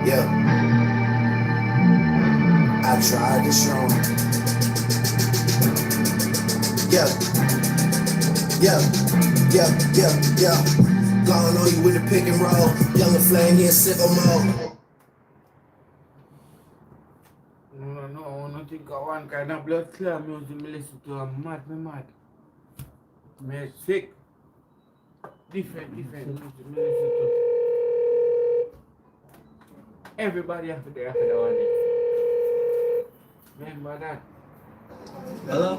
Yeah, I tried to show 'em. Yeah, yeah, yeah. Going on you with the pick and roll. Younger flame here, sicko mode. No, think of one kind of blood clear music me listen to. I'm mad. Me sick. Different music me listen to. Everybody have to after that one day. Remember that. Hello?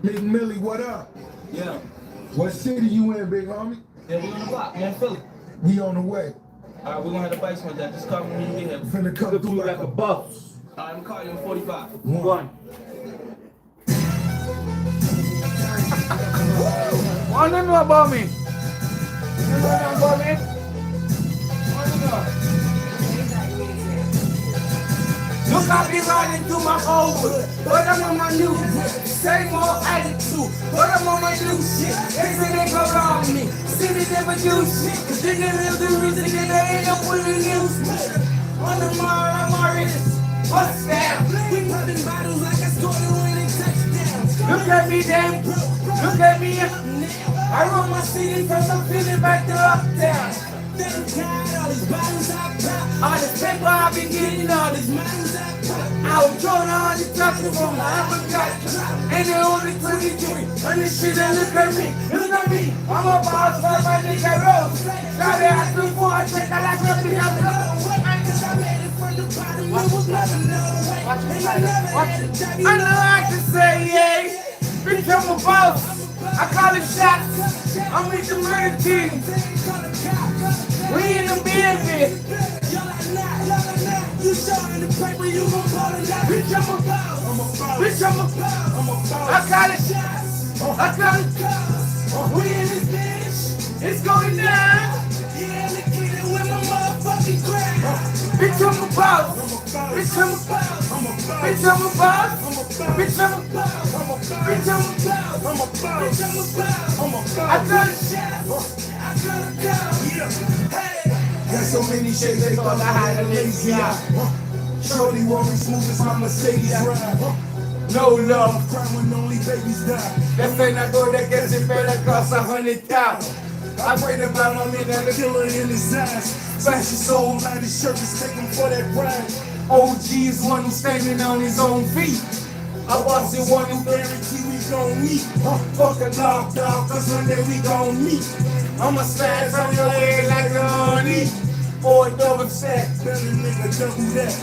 Big Millie, what up? Yeah. What city you in, big homie? Yeah, we on the block. We in Philly. We on the way. Alright, we're gonna have the bikes one day. Just call me when you get here. Finna come through like a bus. Alright, I'm calling you in 45. One. Wanna know about me? You know about me? Wanna know? Look, I be riding through my old hood, but I'm on my new hood. Same old attitude, but I'm on my new shit. They say they go rob me, see they never do shit. Cause they never live the reason that they end up with the news. On the mile, I'm already bust down. We popping bottles like I scored a winning touchdown. Look at me, damn. Look at me. I run my city cause I'm feeling back to uptown. All these bottles I pop, all this paper I've been getting, all these models I pop. I was drawing on the doctor from my uppercut. And they're only 23. And this shit that look at me, I'm a boss like my nigga Rose. Now they ask me for a check, I like nothing else. I made it from the bottom, it was nothing, no way. I know I can say, yeah. Bitch, I'm a boss. I call it shots. I'm with the murder team. We in the business. You showing the paper, you gon' call it out. Bitch, I'm a boss. Bitch, I'm a boss. I call it shots. I call it shots. We in this bitch. It's going down. Yeah, look at it with my motherfucking crap. Bitch, I'm a boss. Bitch, I'm a boss. Bitch, I'm a boss. Bitch, I'm a boss. Bitch, I'm a boss. Bitch, I'm a boss. I call it shots. I call it shots. Hey. Got so many shades, they thought I had a lazy eye. Shorty want me smooth as my Mercedes ride. No love. Cry when only babies die. That ain't not go that gets it better cost 100,000. I pray to buy my man The that killer in his eyes. Smash his soul out his shirt, just take him for that ride. OG is one who's standing on his own feet. I was the one who Guarantee we gon' meet. Fuck a dog, cause one day we gon' meet. I'ma smash on your head like a honey. Or a double sack. Better nigga double that.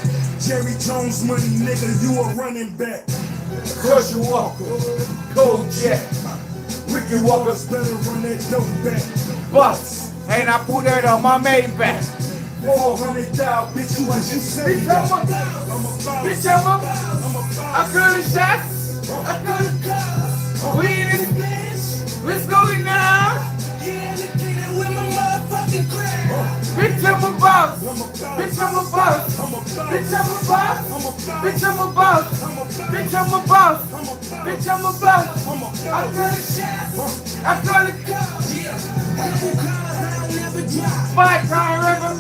Jerry Jones money, nigga, you a running back. Crusher Walker, Kojak, Ricky Walker's Better run that dope back. bus. And I put that on my main back. 400,000, bitch, you what you say? Bitch, I'm a boss. Bitch, I'm a boss. I call it shots. I call it shots. We in this bitch. Let's go now. Yeah, look at it with my motherfucking crap. Bitch, I'm a boss. Bitch, I'm a boss. Bitch, I'm a boss. Bitch, I'm a boss. Bitch, I'm a boss. Bitch, I'm a boss. I call it shots. I call it shots. My car never,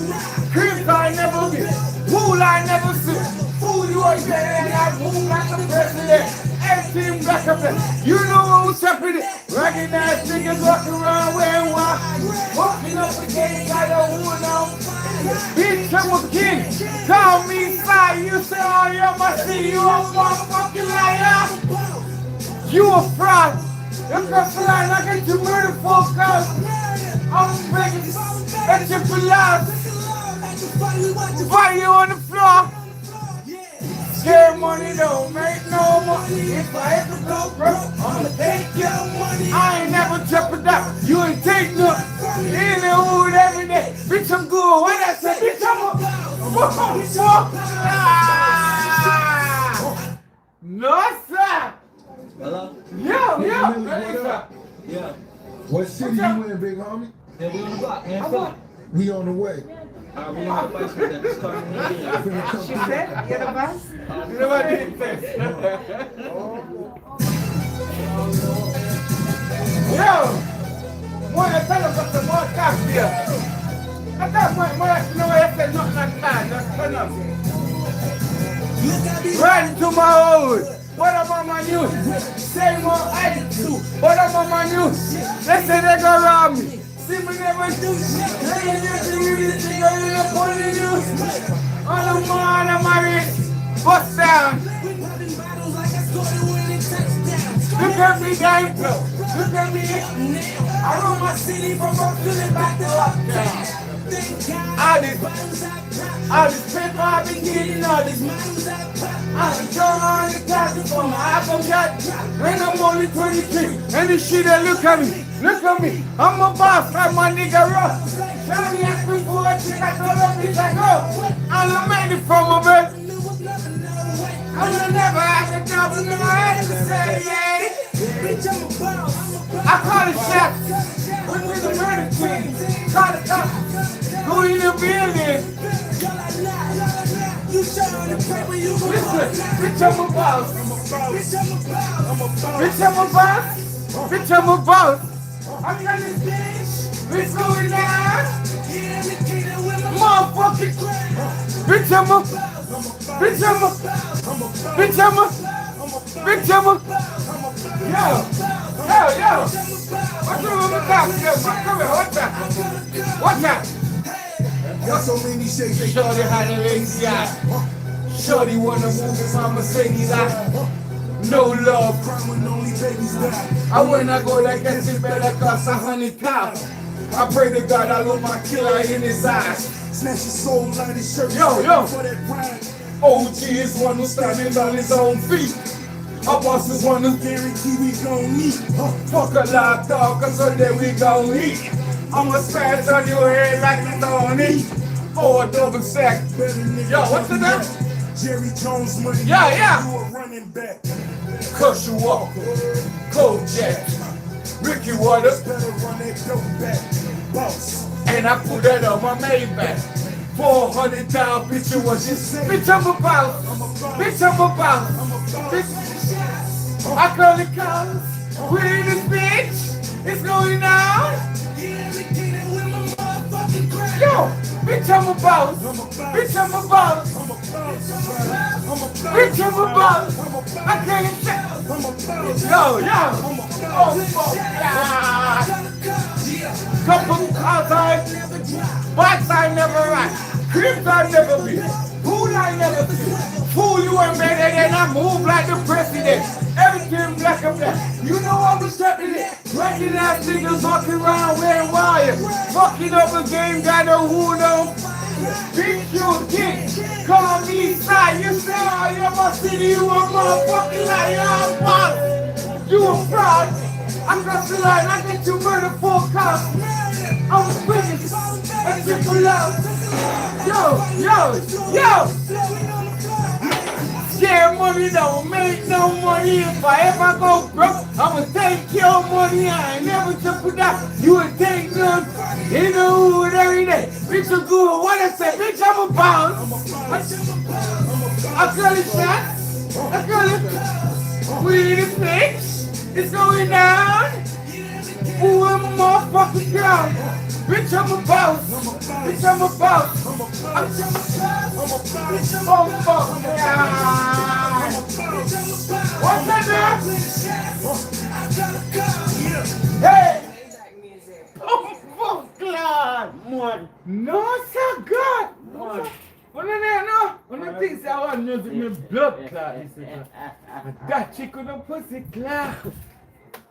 cream car never get, pool I never see. Fool you ain't there and I move like a president. Everything back up there. You know who's happening. Ragged ass niggas walking around wearing white. Walking up the gate, got a woman on. Bitch, I'm a king. Call me fly. You say, oh, you're my city. You a motherfucking liar. You a fraud. You're gonna fly like a murder for cause. I'm begging at your blood. Why you on the floor? Scare money don't make no money. If I ever go broke, I'ma take your money. I ain't never jeopardize. You ain't take nothing. In the hood every day. Bitch, I'm good. When I say, bitch, I'm a no, sir. Hello? Yo. Yeah. What city you in, big homie? Yeah, we on the block. We in Philly. We on the way. Alright, we're gonna have the bikes one day. Just call me when you get here. Finna come through. said, get a bus? You know what I did? Yo! Mwana tala kwa mwa kafia. Hata mwana, you know what I said, not that time. Turn up. Right to my old. What about my new? Same old attitude. What about my new? They say they go rob me. See me never do shit. They ain't never really think I end up on the news. On the man of my wrist. Bust down. Look at me, gang. Look at me. I run my city from Brooklyn back to Uptown. All this paper I've been getting, all this I've been throwing on the castle for my iPhone shot. And I'm only 23. And this shit that look at me. I'm a boss like my nigga Ross. Tell me ask me for a chick, I told her bitch I go. I'm made it from a bed. I'll never have a job, but no I had to say yeah. I call it shots. With the murder team. Call the cops. Who in the building? Listen, bitch, I'm a boss. Bitch, I'm a boss. Bitch, I'm a boss. I'm trying to bitch. Bitch, going down. Motherfucking bitch, I'm a. Bitch, I'm a. Bitch, I'm a. Bitch, I'm a. Yo. What's wrong with the cops? Come here, what's that? Got so many shades, they Shorty had a lazy eye. Shorty wanna move in my Mercedes eye. No love. crime when only babies die. I when I go like that, it better cost 100,000. I pray to God I look my killer in his eyes. Snatch his soul out his shirt. Yo. For that ride. OG is one who's standing on his own feet. Our boss is one who Guarantee we gon' meet. fuck a lot dog, cause so then we gon' eat. I'ma scratch on your head like you don't eat. For a double sack. Better nigga. Yo, what's the name? Jerry Jones money. Yeah. You a running back. Cushy Walker, Kojak, Ricky Waters, Better run that dope back. Boss. and I put that on my Maybach. 400,000, bitch, you was just bitch, I'm a boss. Bitch, I'm a boss. Bitch, I call the cops. We in this bitch. It's going down. Yo, bitch, I'm a boss. Bitch, I'm a boss. Bitch, I'm a boss. I can't tell. Yo. Oh, fuck. Yeah. Couple outside. Box I never ride. Crips I never be. Fool I never see. Fool you ain't better than I move like the president. Everything black and black. You know I'm the stepping it. Breaking ass niggas walking around wearing wires. Fucking up a game, got no hood on. Big you kid. Call me side. You say I am a city. You a motherfucking liar. I'm boss. You a fraud. I'm just a lie. I get you murdered for a cop. I'm a witness. That's it for love. Yo. Yeah, money don't make no money. If I ever go broke, I'ma take your money. I ain't never took it out. You would take none in the hood every day. Bitch, you good. What I say? Bitch, I'm a boss. I call it shots. I call it. We in this bitch. It's going down. Ooh, I'm a motherfucking girl. Bitch, I'm a boss. Bitch, I'm a boss. Oh, fuck. Yeah. What's that there? Hey. Oh, fuck, God. No, sir, God. When I think I want music, my blood clot. That chick with a pussy clot.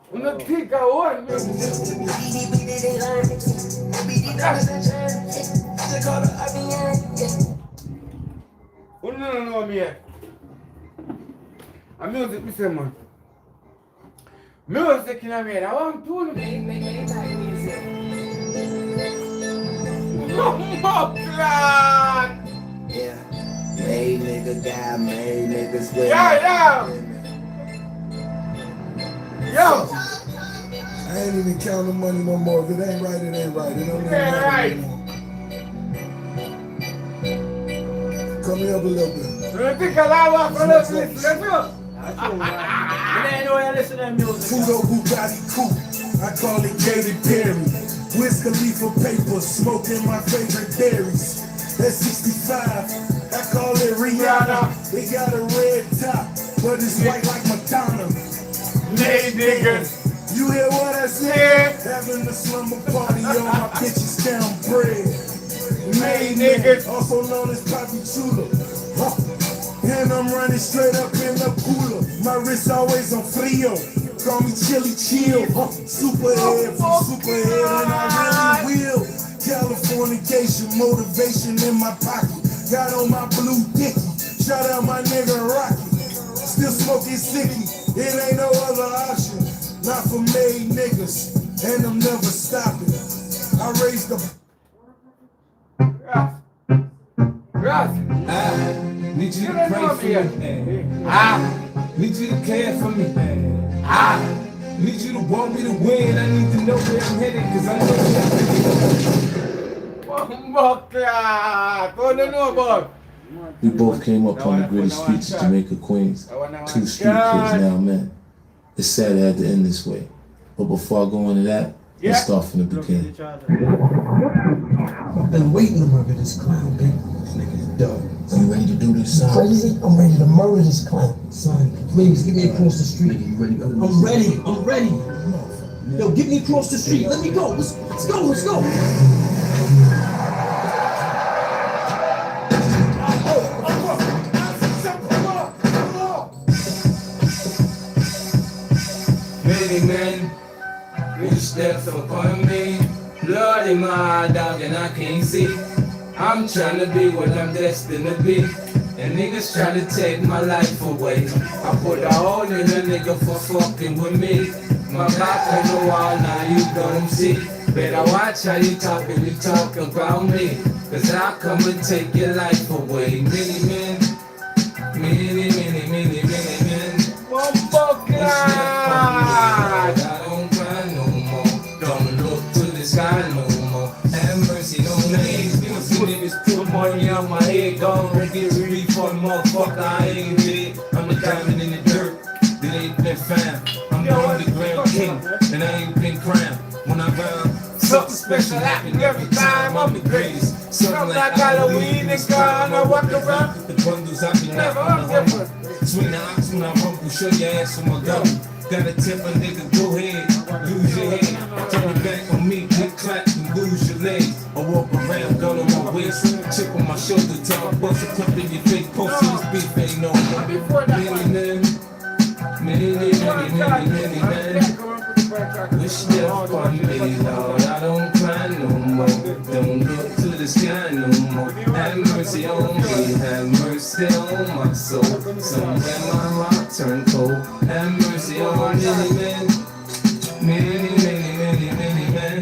When I think I want music. No, me. A music, me say, man. Music in a man. I want to. Oh, my God. Yeah. Made nigga die, made niggas win. Yeah. Yo. I ain't even counting money no more. If it ain't right, it ain't right. It don't Yeah, matter right. anymore. Come here up a little bit. You think I lie for this? Let's go. Fudo Bugatti coupe, I call it Katy Perry. Wiz Khalifa paper, smoking my favorite berries. At 65, like Rihanna. It got a red top, but it's white like Madonna. Made niggas. You hear what I said? Having a slumber party on my bitches count bread. Made niggas, also known as Papi Chulo. Huh. And I'm running straight up in the cooler. My wrist always on frio. Call me Chili Chill. Huh. Superhead from Superhead, and I really will. Californication, motivation in my pocket. Got on my blue dicky. Shout out my nigga Rocky. Still smoking sicky. It ain't no other option. Not for made niggas, and I'm never stopping. I raised the. Ross. Need you to pray for me. Need you to care for me. Need you to want me to win. I need to know where I'm headed, cause I know What do you know about? We both came up on the gritty streets of Jamaica, Queens. Two street kids now men. It's sad it had to end this way. But before I go into that, let's start from the beginning. I've been waiting to murder this clown, baby. This nigga's done. So you ready to do this, son? Crazy? I'm ready to murder this clown. Son, please, get me across the street. You ready to go? I'm ready. I'm ready. Yo, get me across the street. Let me go. Let's go. Let's go. many men who steps upon me. Blood in my eye, dog, and I can't see. I'm trying to be what I'm destined to be. And niggas try to take my life away. I put a hole in a nigga for fucking with me. My back on the wall, now you gon' see. Better watch how you talk about me. Cause I'll come and take your life away. Many men, many men. I don't cry no more. Don't look to the sky no more. Have mercy on me. You niggas put money on my head. Gone get a refund, motherfucker. I ain't with it. I'm a diamond in the dirt that ain't been found. I'm the underground king, and I ain't been crowned. When I rhyme, something special happen every time. I'm the greatest. Something like Halloween and gone. I walk around the bundles. I be never different. Swing the ox when I rumble, show your ass on my gun. Gotta tip a nigga, go ahead, lose your head. Turn your back on me, get clapped and lose your legs. I walk around, gun on my waist, chip on my shoulder, till I bust a clip in your face. Posting this beef ain't no more. Many men. Wish death on me, Lord. I don't cry no more. Don't look to the sky no more. Have mercy on me, have mercy on my soul. Somewhere my heart turned cold. Have mercy on many men. Many men.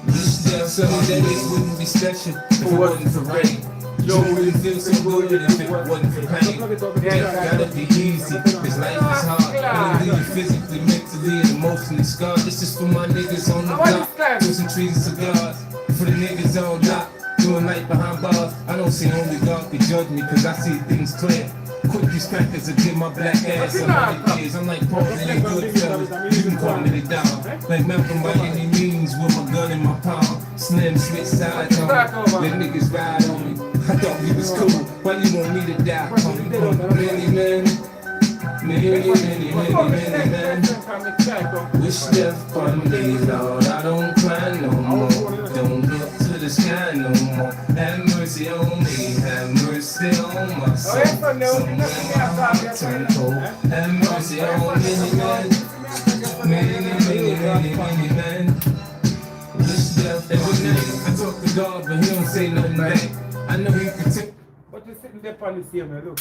Wish death some days wouldn't be special if it wasn't for rain. Yo, wouldn't feel so good if it wasn't for pain. Death gotta be easy, cause life is hard. It'll leave you physically, mentally, and emotionally scarred. This is for my niggas on the block, twisting trees and cigars. For the niggas on lock, doing life behind bars. I don't see only God can judge me, cause I see things clear. Quick these crackers will get my black ass on my years. I'm like Portland and Goodfellas, you can call me the dog. Like Malcolm by any means, with my gun in my palm. Slim switch sides on me, let niggas ride on me. I thought we was cool, why you want me to die? Many men, many men. Wish death on me, Lord. I don't cry no more. Don't look to the sky no more. Have mercy on me, have mercy on my soul. Somewhere my heart turned cold. Have mercy on many men. Wish death on me. I talk to God, but he don't say nothing back. I know he can take. But you sitting there on the same, look.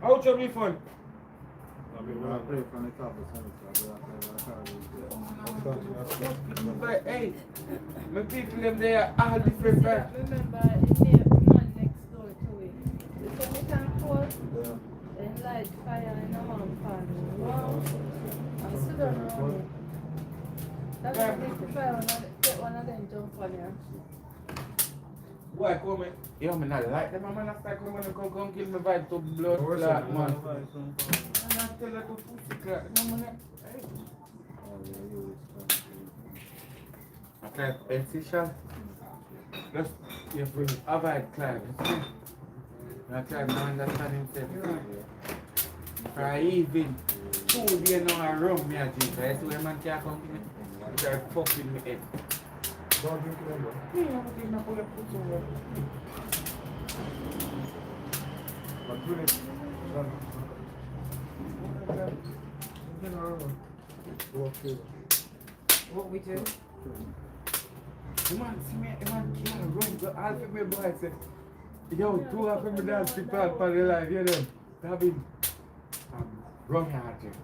How much your refund? But hey, my people them there all different right? Remember, the man next door to it. The sun is on cold, then light fire in the one pan. Wow. I still don't know. That's why I need to try one of them jump on here. Boy, come here. Yo, man, I like them, man. I start coming and come kill me vibe to blood clot, man. And I tell her to pussy clot. No, man. Hey. Okay, Pensition. Let's You feel me? Avoid Clive. Now Clive don't understand himself. For even 2 days now I run me a drink. I see when man can't come to me. They're fucking me head. Don't drink it, bro. Yeah, I'm getting up on the foot over. But do it. What we do? The man see me, the man can't run. So all of my boys say, yo, 2 of them dance to part for the life, you know. David, rum your drink.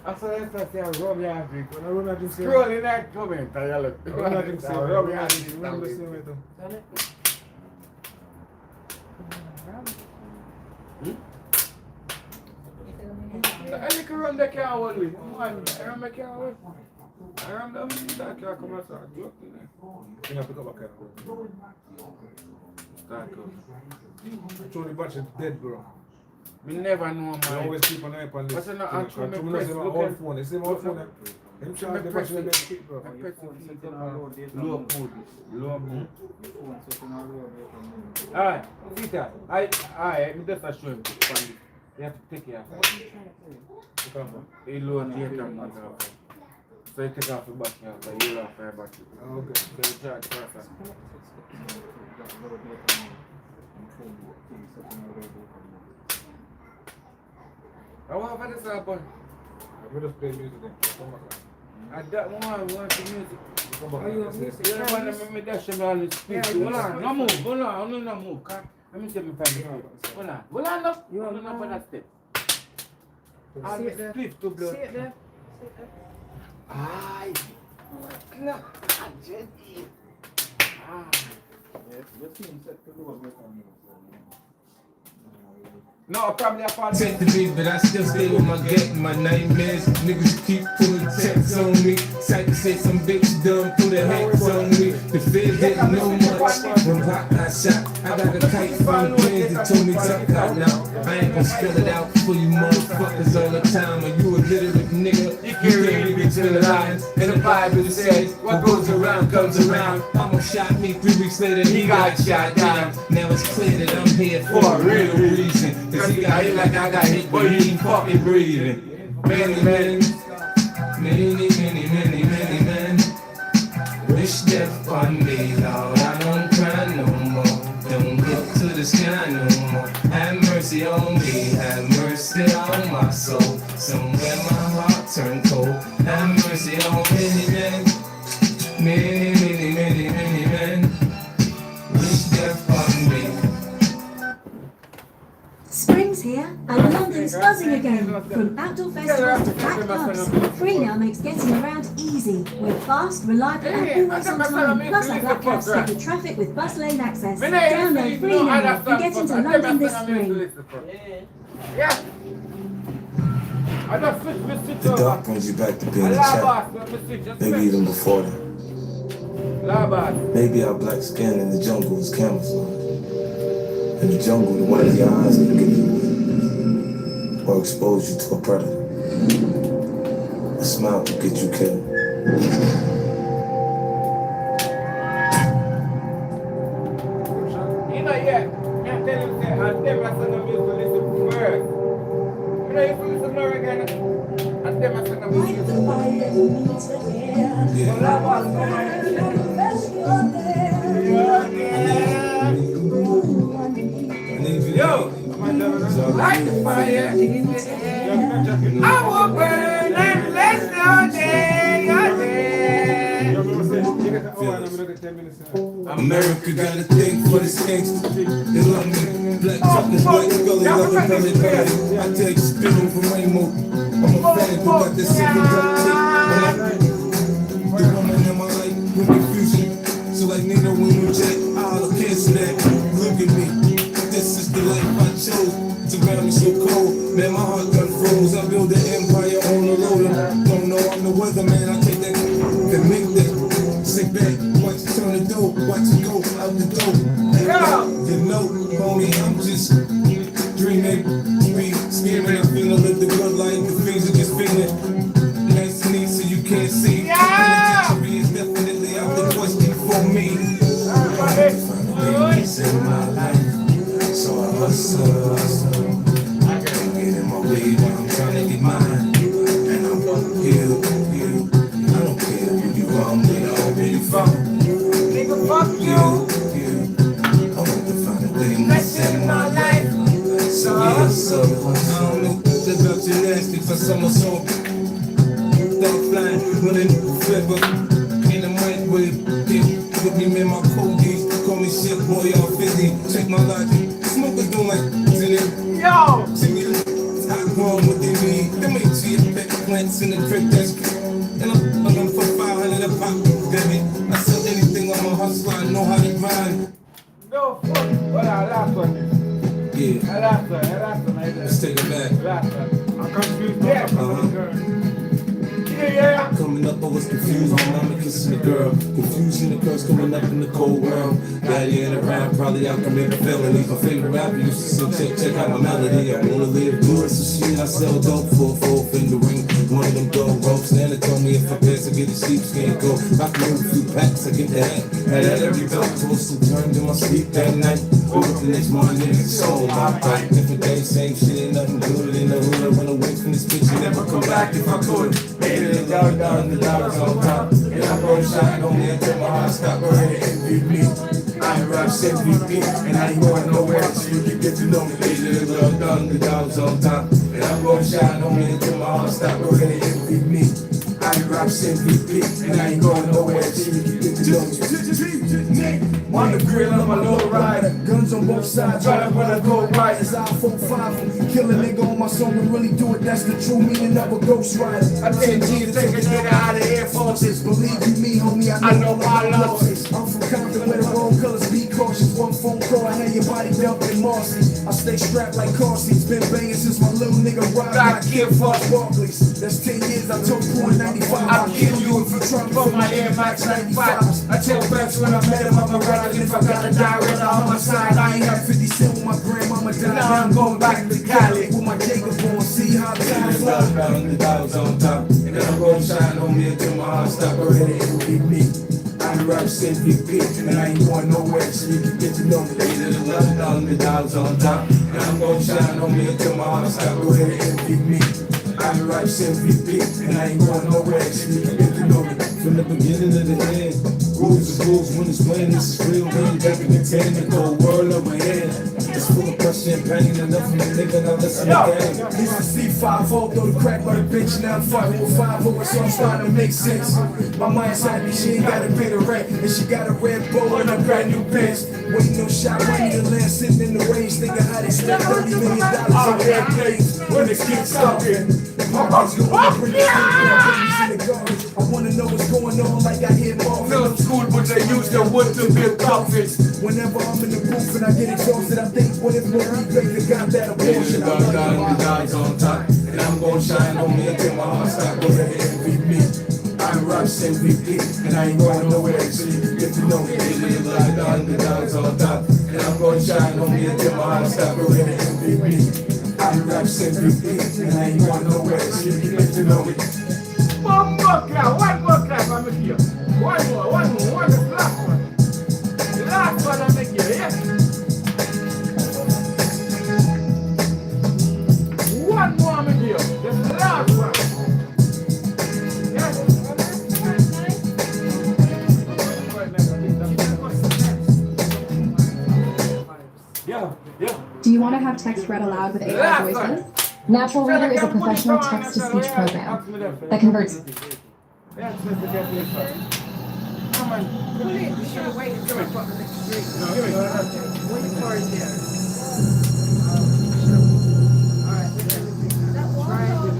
I saw that say rum your drink. When I run out, just say, Scroll in that comment, I yell it. run out, just say, Rum your remember the drink. same way, though. I like to run the car all week. Man, I run the car all week. I run the that car come and start joking. You have to go back and Start up. throw the battery dead, bro. Me never know, You man. always keep an eye on this. But you know, I throw me You press, know, look old at- phone. You see my old phone? Him charge the battery and then keep, bro. I press the keys on low mood. Low mood. Alright, Peter, I just a show him. You have to take care of it. He low and later, man. So you take off the battery after, you off your battery. Okay. So you charge first. I want for this album. We just play music then. Come back. I don't want the music. Come back. You don't want to make me dash me all the speech. Hold on, no move, hold on, no move. Let me see me find it. Hold on, no. You want to for that step. I'll be split to blood. See it there? Aye. No, Jenny. No, probably I found Take the beat, but I still stay with my gang. My nightmares, niggas keep pulling checks on me. Type to say some bitch done put a hex on me. The feds didn't know much when Pop got shot. I got a kite from friends that told me tuck out now. I ain't gon' spell it out for you motherfuckers all the time. Are you a literate nigga? You can't read between the lines. And the Bible says, what goes around comes around. Almost shot me 3 weeks later, he got shot down. Now it's clear that I'm here for a real reason. Cause he got hit like I got hit, but he ain't fucking breathing. Many men, many men wish death on me, Lord. I don't cry no more. Don't look to the sky no more. Have mercy on me, have mercy on my soul. Somewhere my heart turned cold. Have mercy on many men, many men wish death on me. Spring's here, and London's buzzing again. From outdoor festivals to packed pubs, Free Now makes getting around easy with fast, reliable, and always on time. Plus, our black cabs take the traffic with bus lane access. Download Free Now and get into London this spring. Yeah. I just switch The dark brings you back to being a child. Maybe even before that. Maybe our black skin in the jungle is camouflage. In the jungle, the white of your eyes can get you weak or expose you to a predator. A smile can get you killed. You know, yeah, I tell you, say, I'll never send them to listen first. You know, if you listen to her again, I'll never send them to Yo, light the fire in the air. I will burn and bless your day, your day. America got a thing for the gangsters. They love me. Black truckers, white scully, loving belly belly. I take spitting from Rainbow. I'm a fan who got this simple duct tape. The woman in my life with confusion. So like Nino when you check, I'll cancel that. Look at me. This is the life I chose. Surround me so cold. Man, my heart got froze. I build an empire on the loader. Don't know I'm the weatherman. I take that and make that. Sit back, watch it turn the dope, watch it go out the door. You know, homie, I'm just dreaming, scheming. I feel I live the good life, the things are just feeling. Nice and easy, so you can't see. Penitentiary is definitely out the question for me. mess in my life. So I hustle. I gotta get in my way while I'm trying to get mine. And I'm gonna you. I don't care who you are, I'm already found. Nigga, fuck you. I want to find a way to mess in my life. So I hustle. I don't know about gymnastics or summer song. Dog flying, running forever. In the microwave, put me in my cold days. Call me shit boy, all 50. Check my logic. Smokers don't like in Yo! see me top wrong what they mean. Them ain't cheap pet plants in the crib that's and I'm for 500 a pop, baby. I sell anything, I'm a hustler, I know how to grind. No fuck. Well, I laugh on this. Yeah, I laugh on it. let's take it back. I'm confused. Yeah. Yeah. Coming up, I was confused. My mama kissing the girl. Confusion, the curse coming up in the cold world. Daddy ain't around, probably out commit a felony. My favorite rapper used to say, check out my melody. I wanna live good, so shit, I sell dope for a 4-finger ring. One of them gold ropes. Nana told me if I pass, I get a sheepskin coat. I can move a few packs, I get the hat. Had that every belt toast and turned in my sleep that night. Woke up the next morning, it's sold my bike. Different day, same shit, ain't nothing good in the hood. I run away from this bitch and never come back if I could. Down, the dogs on top. And I'm gonna shine on me until my heart stop. Go ahead and envy me. I ain't rap MVP, and I ain't going nowhere so you can get to know me. Down, the dogs on top. And I'm gonna shine on me until my heart stop. Go ahead and envy me. I ain't rap MVP, and I ain't going nowhere so you can get to know me. On the grill, I'm a low rider. Guns on both sides, right up when I go right. It's out 4-5. Kill a nigga on my song and really do it. That's the true meaning of a ghost rider. I can't G to take a nigga out of Air Forces. Believe you me, homie, I know my losses. I'm from Compton where the wrong colors be cautious. One phone call, I had your body dumped in Marcy. I stay strapped like car seats. Been banging since my little nigga robbed my kid for Barclays. That's 10 years, I took 495. I'll kill you if you try to fuck my Air Max 95. I tell Babs when I met him, I'm a runner. If I gotta die with her on my side, I ain't got 50 cent with my grandmama died. Now I'm going back to Cali with my Jacob on. See how time flies. The dogs on top, and then I'm gonna shine on me until my heart stop. Go ahead and envy me. I'm rap MVP, and I ain't going nowhere so you can get to know me. The dogs on top, and I'm gonna shine on me until my heart stop. Go ahead and envy me. I'm rap MVP, and I ain't going nowhere so you can get to know me. From the beginning to the end, rules is rules, when it's when it's real. When back in the 10, the whole world over here. It's full of pressure and pain, enough from the nigga, now listen again. Used to see 5-0, throw the crack by the bitch, now I'm fighting with 5-0, so I'm starting to make sense. My mind's happy, she ain't got a bit of rent, and she got a red bow and a brand new Benz. Waiting no shot, money to land, sitting in the range, thinking how they spent $30 million on airplanes when the kids stuck in. I wanna know what's going on, like I hear more. Film school, but they use the wood to build coffins. Whenever I'm in the booth and I get exhausted, I think, what if Marie Baker got that abortion? The dogs on top, and I'm gonna shine on me until my heart stop. Go ahead and envy me. I'm Raps MVP, and I ain't going nowhere so you can get to know me. The dogs on top, and I'm gonna shine on me until my heart stop. Go ahead and envy me. I'm Raps MVP, and I ain't going nowhere so you can get to know me. One more clap, I'm here. One more, the last one. The last one I'm here, yeah? One more I'm here. That's the last one. Yes. Yeah. Do you want to have text read aloud with AI voices? Natural Reader is a professional text-to-speech program that converts. Come on. You should have waited till I put the next street. No, give me. When the car is there. Alright, with everything. Try and do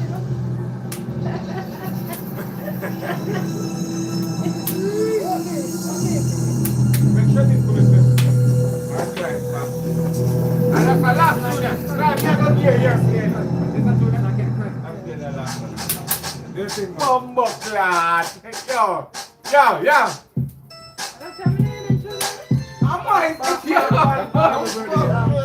Make sure this goes Alright, and if I laugh to them, try to go here, yes. If I do that, I get credit. I'm getting that last one. This is Bumbo Class. Yo. I might put you on Bumbo Class.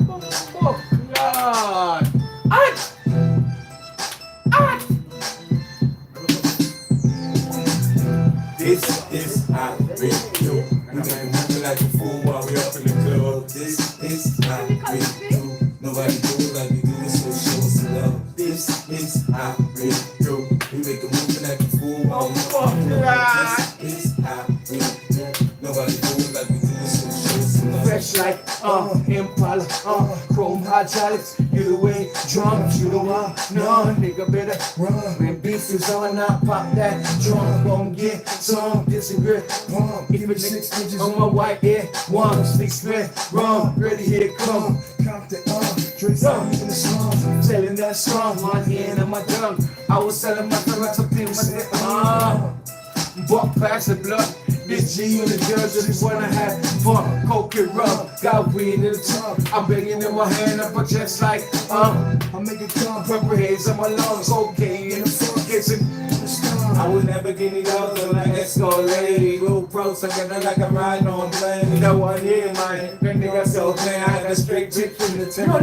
Bumbo Class. This is how we do. We make a move like a fool while we up in the club. This is how we do. Nobody do it like we do it, so show us some love. This is how we do. We make a move like a fool while we up in the club. This is how we do. Nobody do it like we do it, so show us some love. Fresh like Impala, chrome hot chalice. You the way drunk, you the one, no nigga better run. When beef is on, I pop that drum. Gon' get some, disagree, pump. Keep it 6 inches on my white ear. 1, 6 red, rum, ready here it come. Count the drinks out in the slums. Selling that strong, my hand and my tongue. I was selling my tongue like something with my buck past the blood. This G and the girls just wanna have fun. Coke and rum, got weed in the tub. I'm banging in my hand up, but just like I make it come. purple haze on my lungs. Okay, in the front kitchen. I would never get it out like Escalade. Real pro, sucking like I'm riding on plane. No one here, man. That nigga so clean. I got a straight chick from the temple.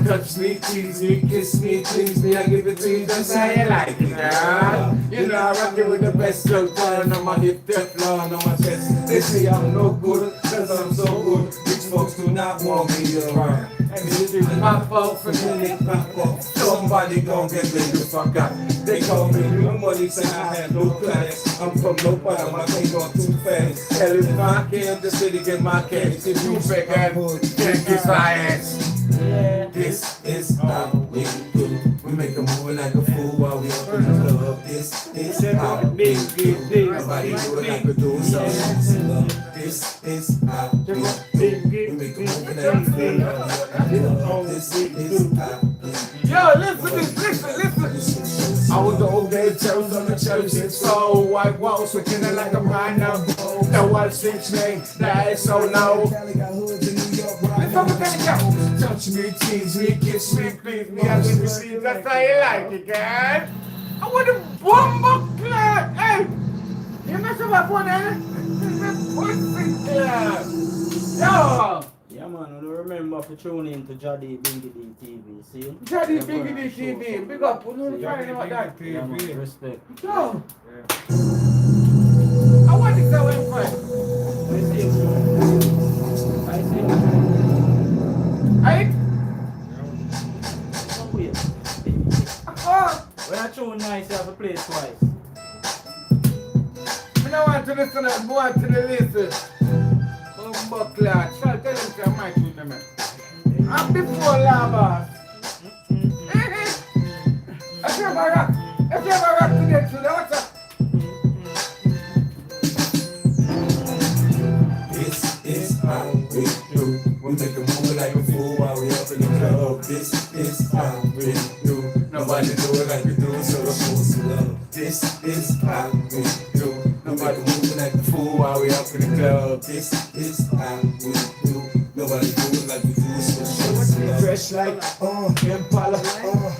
Touch me, tease me, kiss me, please me. I give it to you, that's how you like it, girl. You know I rock it with the best stroke gun on my hip, Teflon on my chest. They say I'm no good, cause I'm so good. Rich folks do not want me around. And this is my fault for getting pop off. Somebody gon' get laid the fuck out. They call me new money, say I had no class. I'm from nobody, my thing gone too fast. Hell, if I can, the city get my cash. If you fake ass, can't get my ass. This is how we do. We make a move like a fool while we up in the club. This is how we do. Nobody do it like we do, so this is how we do. We make a move like a fool while we up in the club. This is how we do. Yo, listen. I was the old day church on the church and so white walls looking like a rhino. That was 6 name, that is so low. Touch me, tease me, kiss me, please me, I let me see that's how you like it, guys. I want a bomber clap, hey! You mess up my phone, eh? Yo! Yeah, man, I remember to tune in to Jaddy Bingity TV, see? Jaddy Bingity TV, big up, we don't find out that. Yeah, man, respect. Yo! I want to go in front. I see you. Hey? Come here. Oh! When I tune nice, you have to play it twice. I don't want to listen to go on to the listen. Buckler, tell them to my tune, man. I'm before lava. If you ever rock today, what's up? This is how we do. We make a move like a fool while we up in the club. This is how we do. Nobody do it like we do it, so let's show some love. This is how we do. Nobody move like a fool while we up in the club. This is how we do. Nobody do it like we do it, so show some love. Fresh like Impala,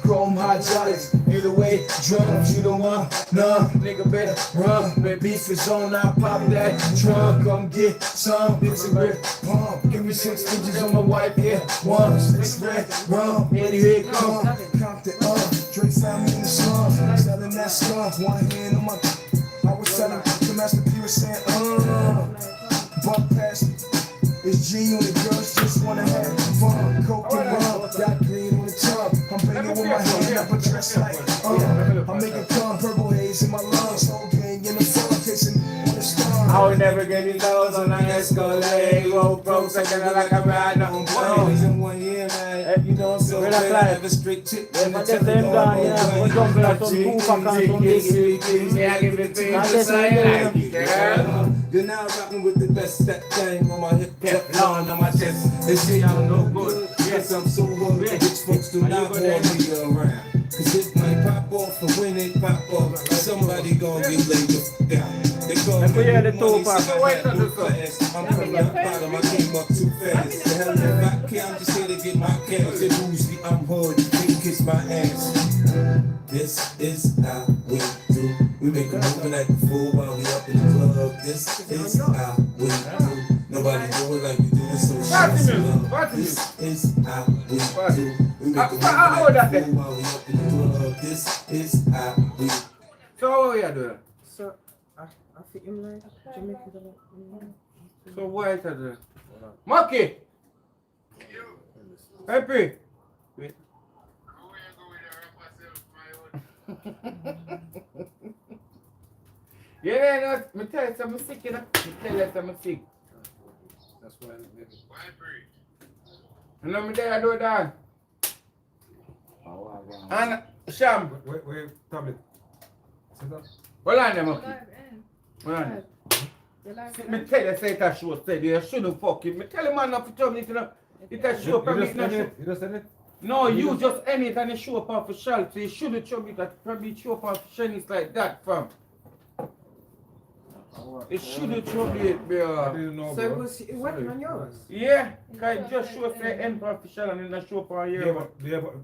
chrome hot chalice. Either way, drunk, you don't want none. Nigga better run. When beef is on, I pop that trunk. Come get some, it's a red pump. Give me 6 inches on my white hair. 1, 6 red rum. And here it come. Count the drinks out in the slums. Selling that slums. One hand on my. I was selling the Master P was saying, buck past me. It's G on the girls just wanna have fun. Coke and rum, got green on the tub. I'm banging with my hand up a dress like, I'm making come, purple haze in my lungs. Whole gang in the front, kissing on the star. I would never get it those on an Escalade. Road bro, second like I ride on Always in 1 year, man. You know I'm so When I bad. fly. Have a strict chick. If I get them down, yeah, we jump like some Tupac and some Biggie. You're now rocking with the best step thing on my hip, Teflon on my chest. They say I'm no good. Yes, I'm so good. Rich folks do not want me around. Cause it might pop off, and when it pop off, somebody gon' get laid the f down. They call me hear the money, Tupac. so I had no class. I'm from the bottom, I came up too fast. The hell if I care, I'm just here to get my cash. They bougie, I'm hood, they kiss my ass. This is how we do. We make a move like a fool while we up in the club. This is how we do. Nobody do it like we do it, so show us love. This is how we do. We make a move like a fool while we up in the club. This is how we do. So what are you doing? So, I think him like Jamaican. So why is that? Monkey! Happy! Wait. Yeah, no, me tell you something sick, you know. Me tell you something sick. That's why. You know me there, I do that. And Sham, Wait, tablet. Sit up. hold on there, monkey. Live in. Hold on there. The live See, in. me tell you, say it a show, say you shouldn't fuck it. Me tell you, man, not to tell me, you know. It a show, probably it's not show. You just said it? No, you just end it and you show up on for Shal, so you shouldn't show me that, probably show up on for Shanice like that, fam. It shouldn't trouble it, I bro. didn't know, So it bro. was working on yours. Yeah, cause it just show say end for Shal and then I show up on Yeah, here. but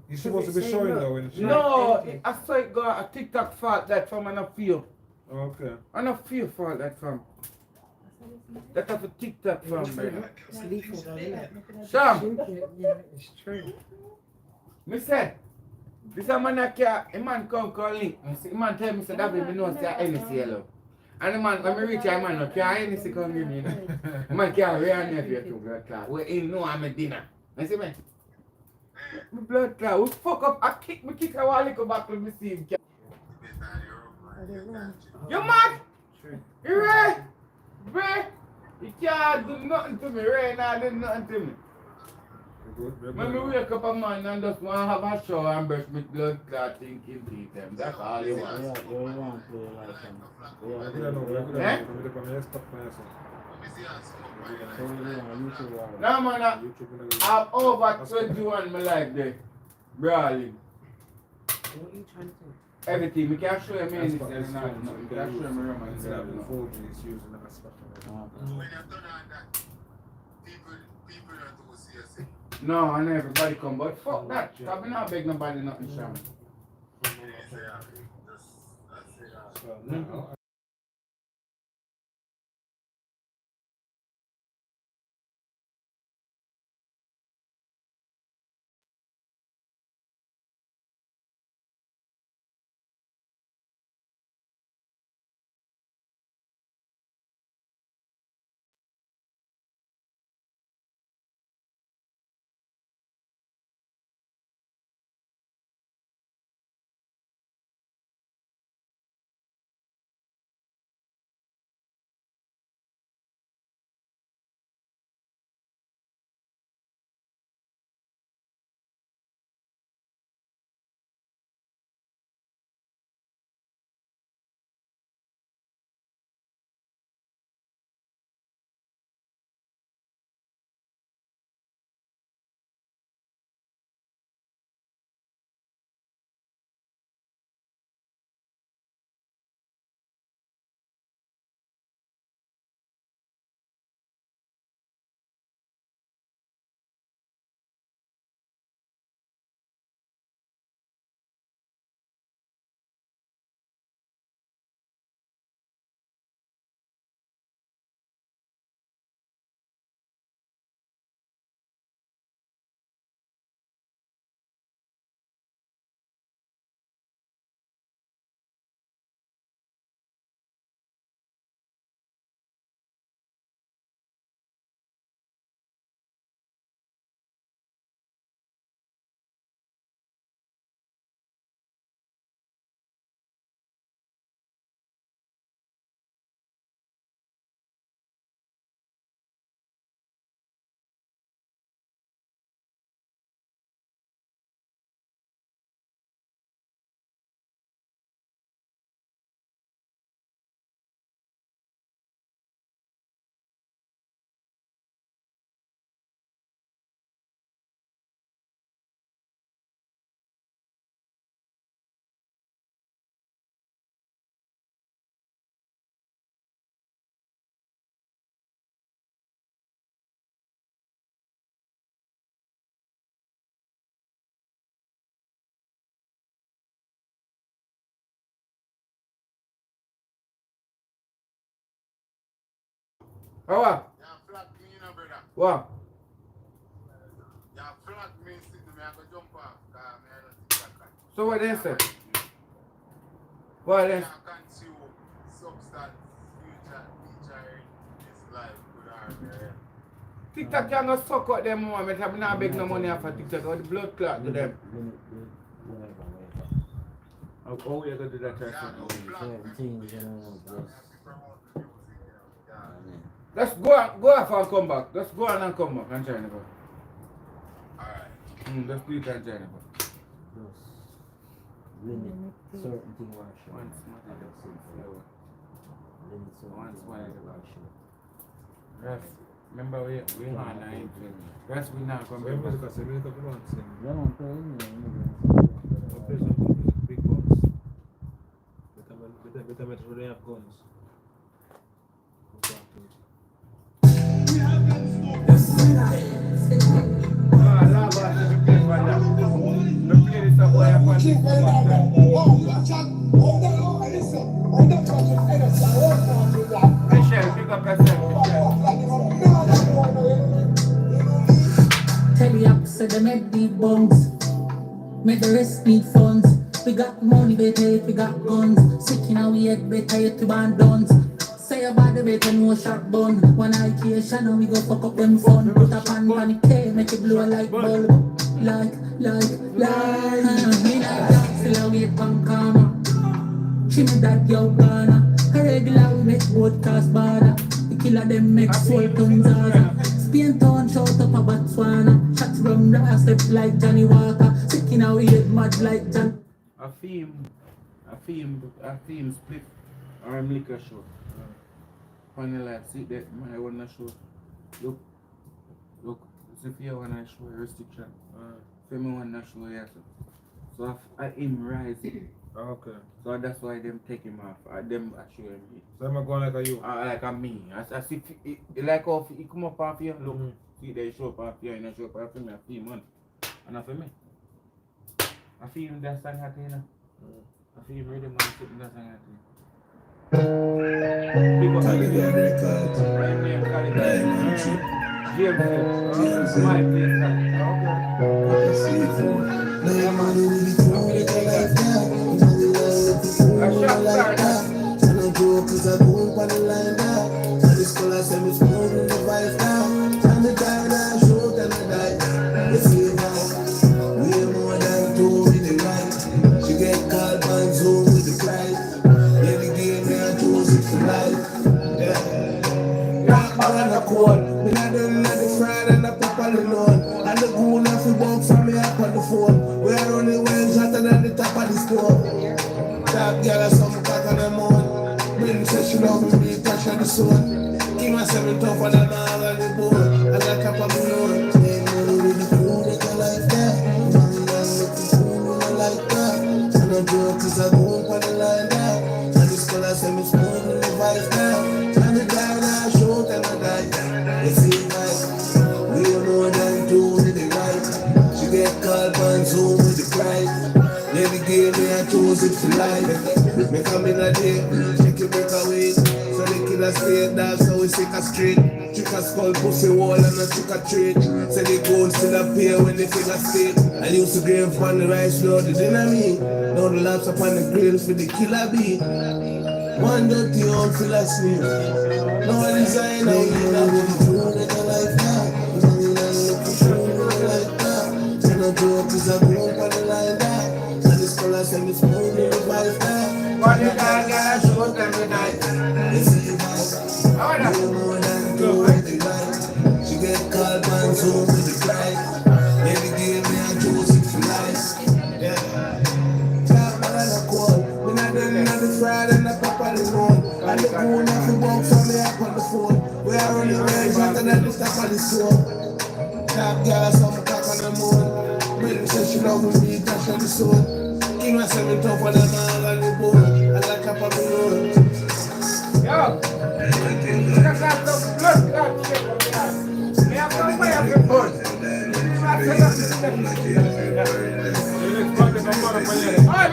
you're supposed to be showing though when it's No, I saw it go a TikTok fault that from and I feel. Okay. I don't feel fault that from. That have a TikTok from, man. It's lethal, though, isn't it? Sam, Yeah, it's true. me said, this a man that care, a man come call link. The man tell me, say that baby knows say Hennessy hello. And the man, when me reach a man, no care Hennessy come give me, you know. The man can't wear nephew to blood clot. Where he know I'm a dinner. You see me? My blood clot, we fuck up, I kick a while go back to me see him. You mad? You right? Ray, you can't do nothing to me. Ray not do nothing to me. When me wake up a man and just want to have a shower and brush my blood clot thinking teeth them. That's all you want. Yeah, you want to play like him. I don't know. Eh? So you want YouTube or No man, I'm over 21 in my life there. Brawling. What are you trying to do? Everything. We can show you That's anything. what We that's can what show you you romance. instead of the 4G, it's using that special. When you turn on that, people don't go see us. No, I know everybody come, but fuck that. Cause we not beg nobody nothing, Sean. Oh, what? Yeah, flag me, you know, brother. What? Yeah, flag me, sit me, I go jump off, because I don't think that. So what they say? What they Yeah, consume substance, TikTok can go suck out them man. I'm not beg no money off of TikTok. Or the blood clot to them. How you gonna do that? Let's go off and come back. Let's go on and come back and join it. Alright. Let's do it and join it. Limit certain things were sure. Rest. Remember we on 9. Rest we not come back. Yeah, man, play in Big box. Better make sure they have guns. Tele-up said they make big bungs. Make the rest need funds. We got money better if we got guns. Sick in our head better if we ban guns. Say about the better no shot bun. One eye cation and we go fuck up them fun. Put a pan on the K, make it blow like bulb. Like. Me like that, still a wait from karma. She made that yo Ghana. A regular we make broadcast border. The killer them make soul tons Zaza. Spain town shout up a Botswana. Shots from the step like Johnny Walker. Sick in our head mad like John. A theme split or liquor show. Funny like see that my wanna show. Look. It's if you wanna show a restriction. Me wanna show you so I him rising. Okay. So that's why them take him off. Them show him. So I'm going like a you. Like a me. As if he like how he come up off here. Look. See they show up off here and I show up off me. I feel man. And I feel me. I feel him that song at you. I feel him ready man sitting that song at you. Big up Taliban record. Right name Taliban. James. My place. She get called on Zoom with the price. Yeah, the game me and choose it for life. Yeah. Rock on the court. Me not done at the fried and the pepper alone. And the goon off the box from me up on the phone. We are only well hotter than the top of the store. Top girl has some cock on the moon. Bring session love me, touch on the soul. Keep myself tougher than all on the board. I got top of the load. Ain't money with the crew, they can like that. Money that's with the crew, they like that. And no joke, cause I go up on the line now. And the school I send me school, and the vice now. And the guy now shoot and I die. You see, right? We don't know that do with the right. She get called on Zoom with the price. Yeah, the game me and choose it for life. Me come in a day, check it break away. So the killer stay dog, so we sick a street. Trick a skull, pussy wall and a trick a treat. Say the gold still appear when the figure state. I used to grave on the rice floor, the dynamite. Now the laps up on the grill for the killer bee. One dirty old philosophy. No design, no leader with the true nigga like that. Money like looking true nigga like that. Say no joke is a group on the line that. And this color send me smooth in the vice that. But you can't get a shoot every night. You see vice. You know that do with the light. She get called on Zoom with the price. Every game me and choose it for life. Yeah. Top man and a call. Me not done at the fried and the pepper the moon. And the goon off the box from me up on the phone. We are only well hotter than the top of the store. Top girl some cock on the moon. Bring session love with me, touch on the soul. King myself tougher than all on the board. I got top of the road. Yo! Look at the blood clot shit over there. Me have some way of your foot. Oh, me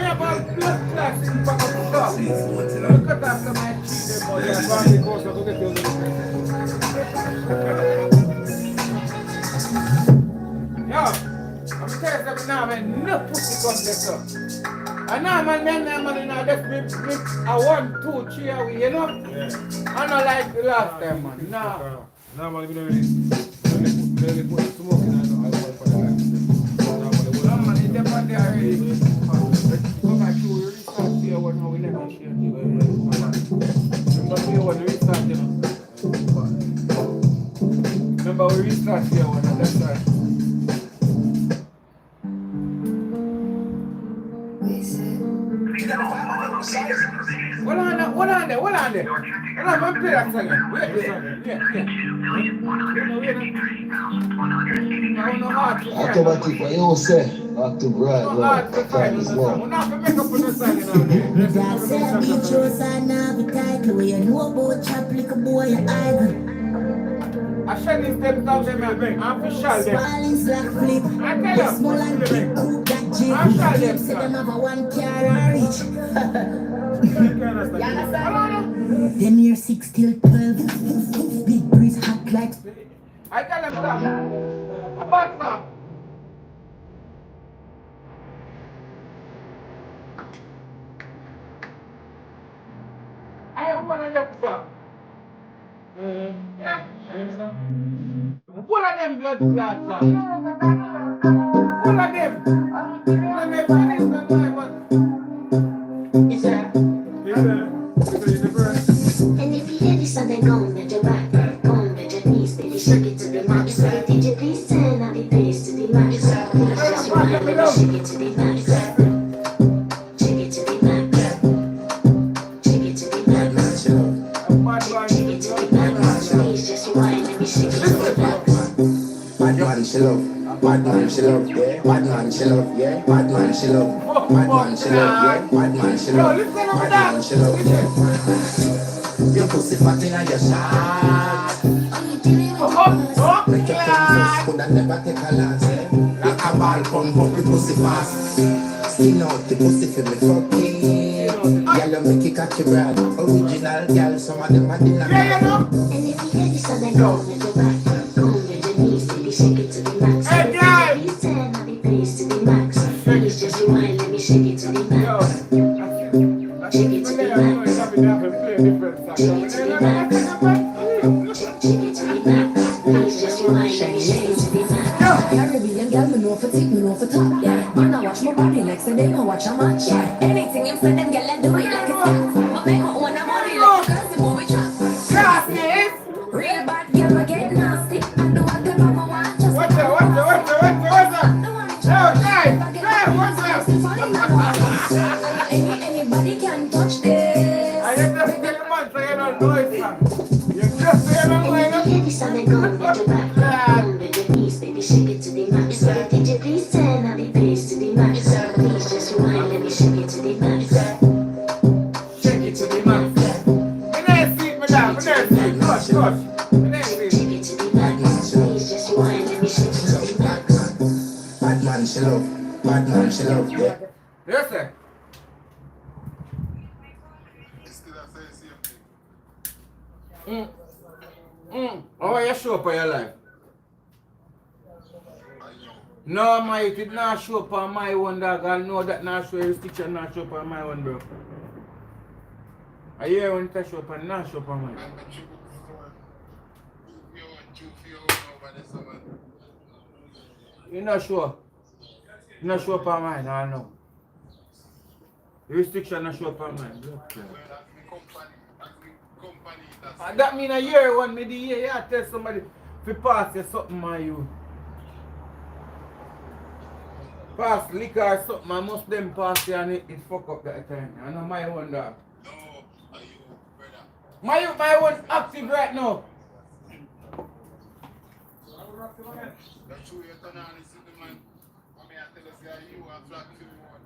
have a blood clot in back of the top. Look at that for my cheese, boy. Yo! I'm telling you now, man, no pussy come this up. And now, man, now, just me, a 1, 2, 3 away, you know? Yeah. I don't like the last time, man. Nah. Now, man, we don't really. They put smoking and alcohol for the life. No man, it's up on there already. Come back to we restart here one how we never change it. Remember here when we restart, you know. Remember we restart here one and that's right. What on there? Hold on, I'm play that song. Wait. Automatic, what you say? Active right, time is long. God said be chose and have a title where you know about chop like a boy you idle. I shall these them down them and I'm for sure them. Smiling slack flip. I tell you. Small and kick cook that jig. I shall them. Say them have a one car and reach. Them year 6 till 12. Big breeze hot like. I tell them stop. About stop. I have one of them stop. Yeah. One of them blood clots stop. One of them. And if you hear this on the gong at your back, gong at your knees, baby, shake it to the max. Did you please turn on the bass to the max? Please just run and shake it to the max. Shake it to the max. Shake it to the max. Shake it to the max. Please just run and shake it to the max. Bad man, she love. Bad man, she love, yeah. Bad man, she love, yeah. Bad man, she love. Bad man, she love, yeah. Bad man, she love. Bad man, she love, yeah. Your pussy fat inna your shot. Make your friends could have never take a lot, yeah. Like a ball pump up the pussy fast. Skin out the pussy for me fucking. Girl, make it catch your breath. Original girl, some of them are dinner. And if you hear this on the gong at your back, gong at your knees, baby, shake it to the max. Please turn on the bass to the max. Please just rewind, let me shake it to the max. Shake it to the max. Shake it to the max. Shake it to the max. Please just rewind, let me shake it to the max. Caribbean girl, me know for tick, me know for top, yeah. Man, I watch my body like say they don't watch a match, yeah. Anything you say, them girl, I do it like it's hot. I make my own money like a curse, the movie trap. Real bad girl, I get nasty. I do what the mama want, just What's up? Anybody can touch this. I just tell the man so you don't know it, man. You just say you don't know it. Hear this on the gong at your back, gong at your knees, baby, shake it to the max. Did you please turn on the bass to the max? Please just rewind, let me shake it to the max. Shake it to the max. Me never see it, madam. Me never see it. Gosh. Me never see it. Shake it to the max. Please just rewind, let me shake it to the max. Bad man, she love. Bad man, she love, yeah. Yes, sir. How are you show up for your life? No, my, it did not show up on my one, dog. I know that not show your stitch and not show up on my one, bro. I hear when it show up and not show up on mine. You're not sure? You're not sure up on mine, I know. The restriction not show up on mine. That mean a year one, maybe a year, yeah, tell somebody to pass you something on you. Pass liquor or something, I must them pass you and it fuck up that time. I know my one dog. No, are you, brother? My one active right now. That's true, you're turning on the city, man. I mean, I tell us that you are flat to the one.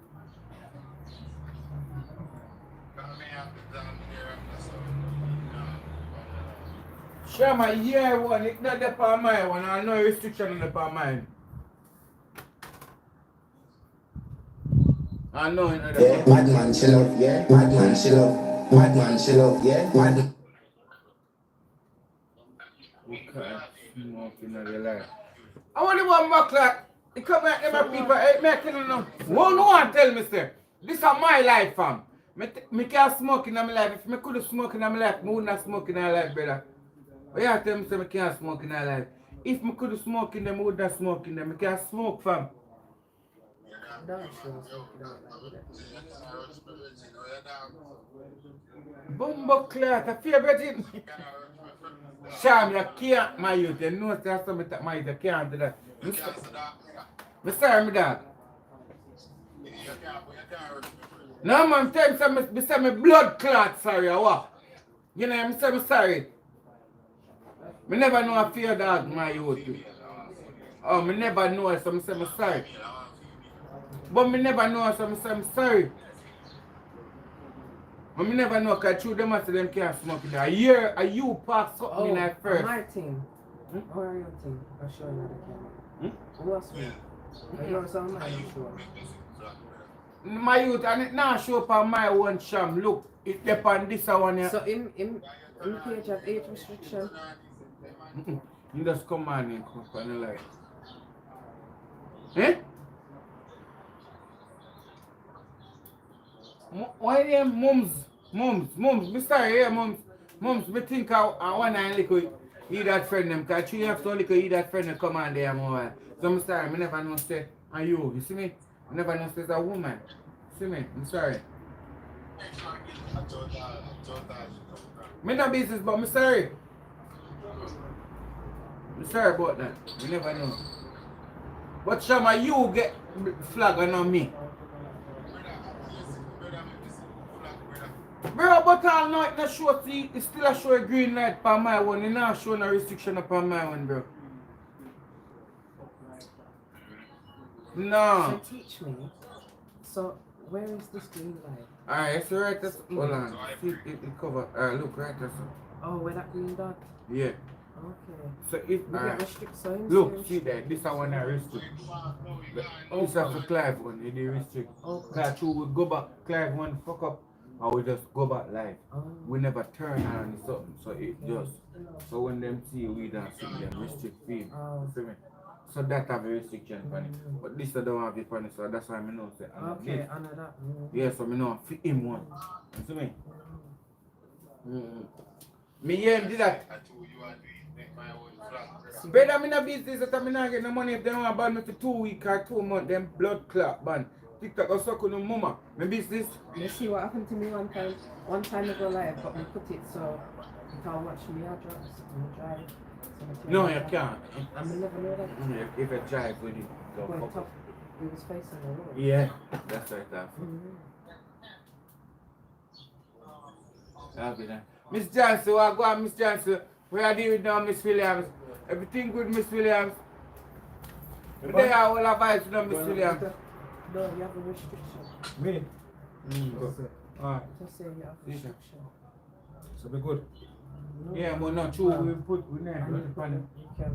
I may have to down there after so. Sure, my year one, it's not the part my one, I know restriction on the part mine. I know it. Yeah, bad man, she love, yeah. Bad man, she love. Bad man, she love, yeah. Bad man. Okay, smoking of the life. I want the one back like, you come back to my people, hey, me tell you now. One no one tell me, sir. This is my life, fam. Me can't smoke in my life. If me could smoke in my life, me wouldn't smoke in my life, brother. But you tell me, say me can't smoke in my life. if I could smoke in them, I would not smoke in them. I can't smoke, fam. Bumbo clat, a favorite thing. Sham, you can't, my youth. You know that's something that my youth, you can't do that. I'm sorry, my dog. No, man, tell me, say me blood clot, sorry, or what? You know, I'm sorry. Me never know a fear dog, my youth. Oh, me never know, so I'm sorry. But me never know, so I'm sorry. But me never know, because through them, I say them can't smoke it. A year, you park something in that first. My team. How are your team? I'll show you the camera. Who else me? I know some I'm sure. My youth, and it now show up on my one sham. Look, it depends on this one here. So in page of age restriction. You just come on and come on the light. Eh? Why them mums? Me sorry, yeah, mums, me think I want to little eat that friend them, because you have to little eat that friend them come on there more. So I'm sorry, me never know say, are you see me? I never know say it's a woman. See me? I'm sorry. Me no business, but I'm sorry. I'm sorry about that. You never know. But Shama, you get flag and not me. Bro, but all night not show, see, it's still a show a green light for my one. It's not showing a restriction upon my one, bro. No. So teach me. So where is this green light? Alright, so right there. Hold on. See it cover. Look right there. Oh, where that green dot? Yeah. Okay. So if look, see that this is one I restrict. This is for Clive one, it restrict. Okay. That you would go back, Clive one fuck up, I will just go back live. Oh. We never turn on something, so it just. So when them see we don't see them restrict film. See me? So that have a restriction for it. But this don't have it for it, so that's why I know say. Okay, under that. Yeah, so I know fit him one. You see me? Me hear him do that. Better me not business that me not get no money if they don't ban me for 2 weeks or 2 months, them blood clot ban. TikTok or suck no mama. My business. You see what happened to me one time? One time ago live, but we put it so you can't watch me or drugs and drive. So No, you can't. I never know that. If you drive with it, go When fuck top, up. we was facing the road. Yeah, that's right there. That'll be that. Miss Johnson, I go on Miss Johnson. Where are you now, Miss Williams? Everything good, Miss Williams? Today I will advise you now, Miss Williams. No, you have a restriction. Me? Alright. Just say you have a restriction. So be good. No. Yeah, but not true. We put we never put it on You can.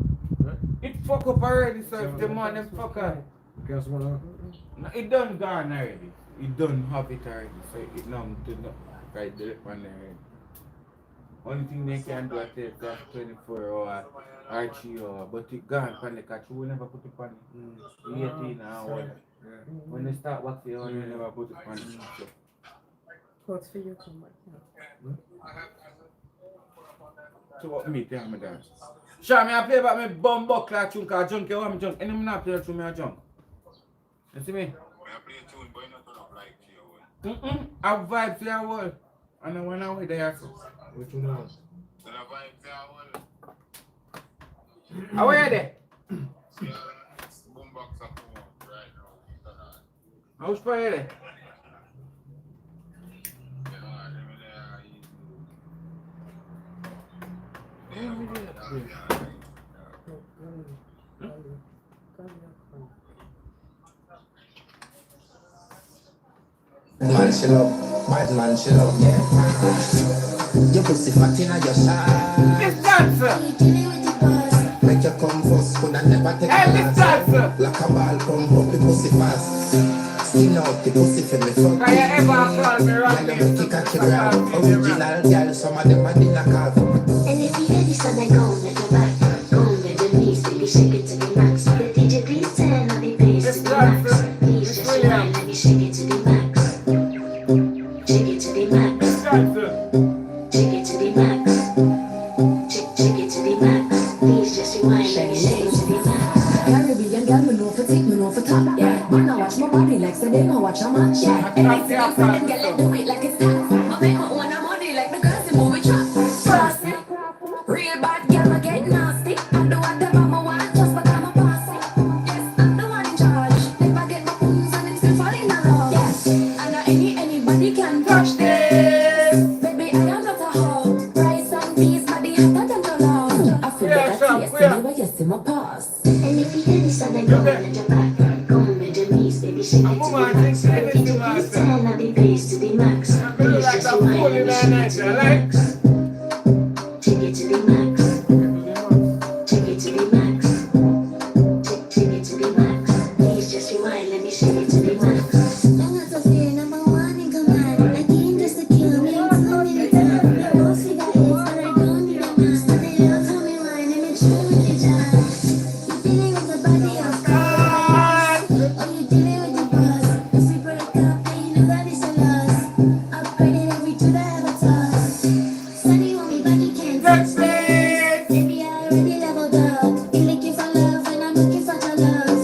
it. It fuck up already, so if the man them fuck up. Guess what? No, it done gone already. It done have it already, so it now do not right there on there already. Only thing they can do is take that 24 hour or 3 hour, but it gone from the catch. We never put it on 18 hours. When they start waxing on, you never put it on. What's for you come back? So what me tell me that? Sure, me I play about me bum buckler tune, cause junk, you want me junk. And I'm not play tune, me a junk. You see me? I vibe to your world. And I went away there. Which one else? How are you there? How's for you there? Man, she love, bad man, she love, yeah. Your pussy fat inna your shot. Miss Johnson! Make you come first, coulda never take Hey, Miss Johnson! like a ball, come up the pussy fast. Skin out the pussy for me, fuck. Can you ever call me Girl, Rocky? them kick a kick around. Original girl, some of them a dinner call. And if you ready, so then go with the back, go with the knees, baby, shake it to the max. The DJ please turn on the bass to the max. Please just rewind and you shake it to the max. Shake it to the max. Shake it to the max. Shake it to the max. Please just rewind and you shake watch a match. Yeah, anything I'm saying, girl, I do it like it's that. I make my own money like the girls in movie trap. Bossy, real bad girl, I get nasty. I do whatever I want just because I'm a bossy. Yes, I'm the one in charge. If I get my phones and it's still falling in love. Yes, and not anybody can touch this. Baby, I am not a hoe. Rice and peas, body hotter than your love. I feel like a taste anyway, you see my pass. And if you hear this, then go on your back. Go on with your knees, baby, shake it to the max. DJ, please turn up the bass to the max. Please just rewind and shake it to the max. Take it to the max. Take it to the max. Take it to the max. Please just rewind, let me shake it to the max. I'm not so fear, number one in command. I came just to kill me, tell me the time. I don't see that it's, but I don't need a man. So they love how me whine and make sure we get down. You dealing with the body of cars, or you dealing with the boss. If we break up, then you know that it's a loss. Upgraded every two that ever toss. Sunny on me, but he can't touch it. Baby, I already leveled up. You're looking for love, and I'm looking for your love.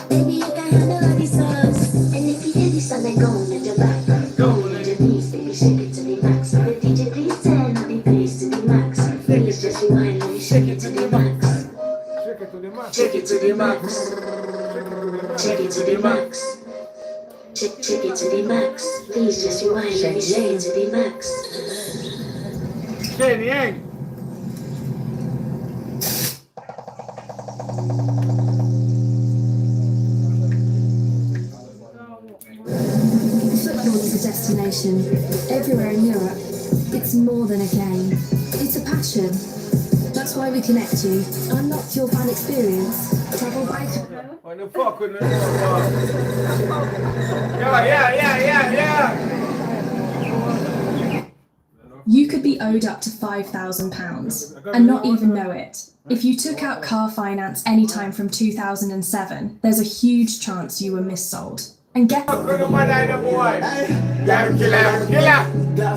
Baby, you can handle all these subs. And if you hear this, then go on your back. Go on your knees, baby, shake it to the max. The DJ, please turn up the bass to the max. Please just rewind, let me shake it to the max. Shake it to the max. Shake it to the max. Shake it to the max. Shake it to the max. Please just rewind, let me shake it to the max. Shady, eh? Football is a destination. Everywhere in Europe, it's more than a game. It's a passion. That's why we connect you. Unlock your fan experience. Travel by What the fuck with the Yeah. You could be owed up to £5,000 and not even know it. If you took out car finance anytime from 2007, there's a huge chance you were missold. And get Glass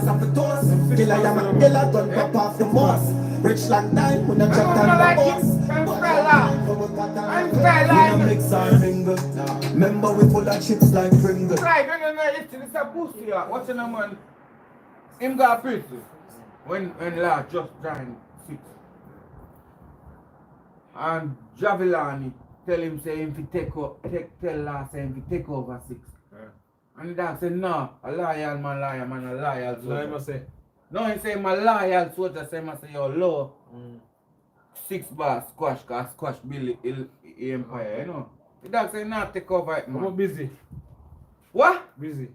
off the toast, killer, I'm a killer, don't pop off the moss. Rich like time, when I check down the boss. We mix our finger. Remember we pull our chips like Pringles. Right, no, it's a pussy. What's the name man? Him got prison. When last just joined 6. And Javilani tell him say him fi tell last say him fi take over 6. And the dog said, no, a loyal man, a loyal soldier. No, he say, I'm a loyal soldier, say, I say, yo, low. 6 bars, squash Billy Empire, you know. The dog say, nah, take over it, man. I'm busy. What? Busy.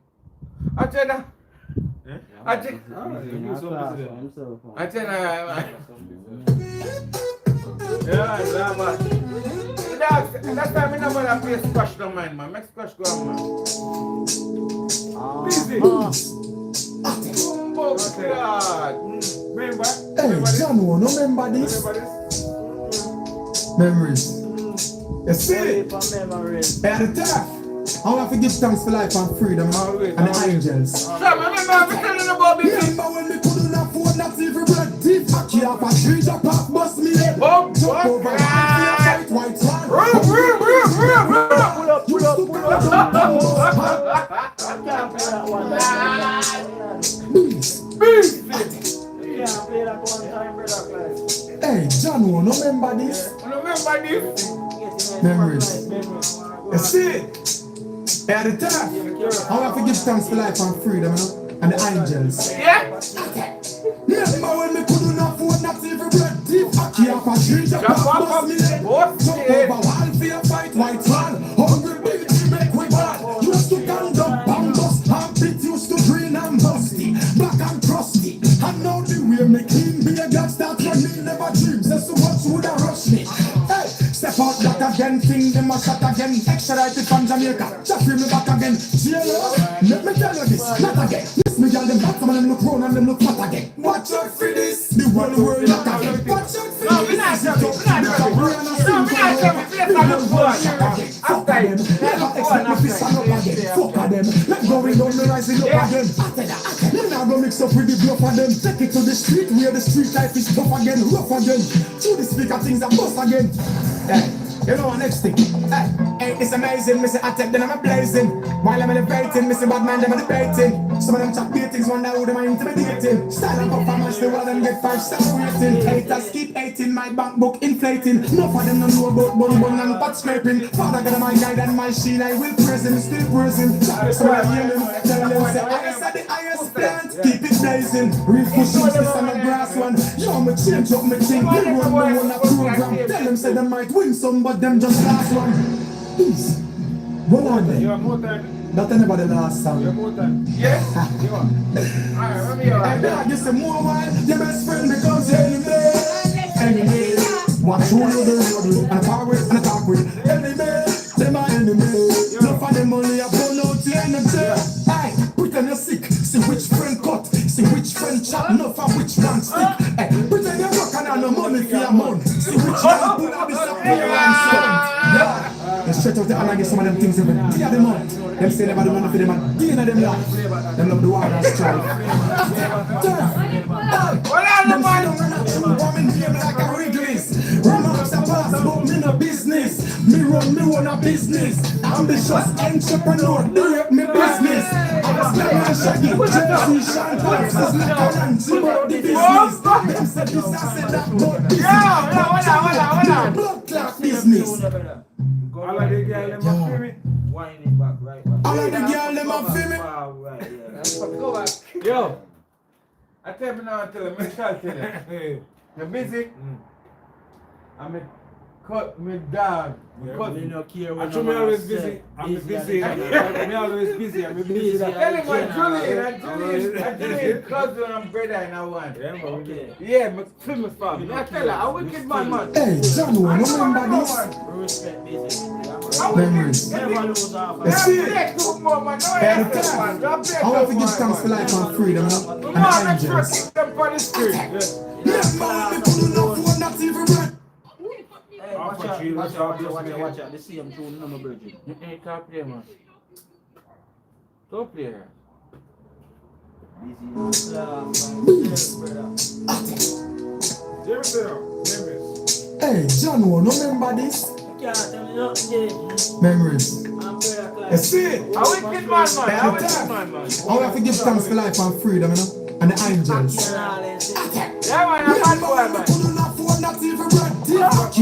I tell you. Yeah? I tell you. I tell you. Yeah, man. That's time I never play squash no man. Make squash go on, man. Busy. Oh, God. Remember? Hey, John, no remember this? Memories. You see it? Hey, at the top, I want to give thanks for life and freedom and the angels. Remember when we couldn't afford not even bread deep. I keep up a tree, jump off, bust me head. Jump over, fight white swan. Pull up. Hey, John, no remember this? Memories. You see it? Hey, at the top, I want to give thanks for life and freedom, you know? And the angels. Yeah? Remember when we couldn't afford not even bread deep. I keep up a tree, jump off, bust me head. Jump over wall for your fight, white swan. Hungry bitch, make we bad. Used to stand up, bambus. Armpit used to green and busty. Black and crusty. And now the way me clean be a God start running. Never dream, say so much woulda rush me. Hey, step out back again, thing them a shot again. Extradited from Jamaica, just bring me back again. Jailers, let me tell you this, not again. This me girl them back, some of them look round and them look fat again. Watch out for this, the one word not again. Watch out for this, we're not fuck them, never expect me to stand up again. Fuck them, let go in on me rising up again. Me now go mix up with the bluff of them. Take it to the street where the street life is tough again, rough again. Through the speaker things that bust again. Hey, You know what next thing? Hey, it's amazing, Missy attack, then I'm blazing. While I'm elevating, Missy bad man, them are debating. Some of them chat beatings, wonder who them are intimidating. Style and performance, the one them get 5-star rating. Haters keep hating, my bank book inflating. Enough of them don't know about bun and pot scraping. Father God, my guide and my shield, I will praise him, still praise him. So I hear them, tell them, say, highest are the highest plant, keep it blazing. Real pushing, this on the grass one. Yo, me change up, me think, we run a program. Tell them, say, them might win some, but them just last one. Please, roll on there. Not anybody last song. Yes? You are. Alright, let me go. And then you say more while your best friend becomes your enemy. Watch who you do, and talk with, and talk with. Enemy, they my enemy. Enough of them only a pull out the energy. Hey, pretend you're sick, see which friend cut, see which friend chop, enough of which one stick. Hey, pretend you're rocking on no money for your month, see which one pull out disappear and stunt. They stretch out the hand and get some of them things even. Give them out. Them say never do nothing for them and give them life. Them love the war and strife. Them say don't run out to woman here like a Wrigley's. Romance a pass about me no business. Me run me own a business. Ambitious entrepreneur, direct me business. I was like a shaggy, Jersey, Sean Fox is like a Nancy about the business. Them said this, I said that about business. Blood clot business. All of the girls, them a feel me. Wind it back, right back. All of the girls, them a feel me. Wow, right, yeah. Go back. Yo, I tell me now, tell me, tell you. You're busy? I'm a cut me dog. Me no care when I'm always busy. I'm busy. I'm always busy. I'm busy. Tell him what Julian cousin and brother and I want. Okay. Yeah, my famous family. I tell her, a wicked man. Hey, John, remember this? Respect business. Memories. Never lose off. Let's see it. I want to give thanks for life and freedom and angels. Watch out. The same tune, no more virgin. Hey, can't play, man. Don't play her. Hey, John, remember this? Memories. You see it? A wicked man. I have to give thanks for life and freedom, you know? And the angels. Yeah, man, I'm bad boy, man. Not even bread. You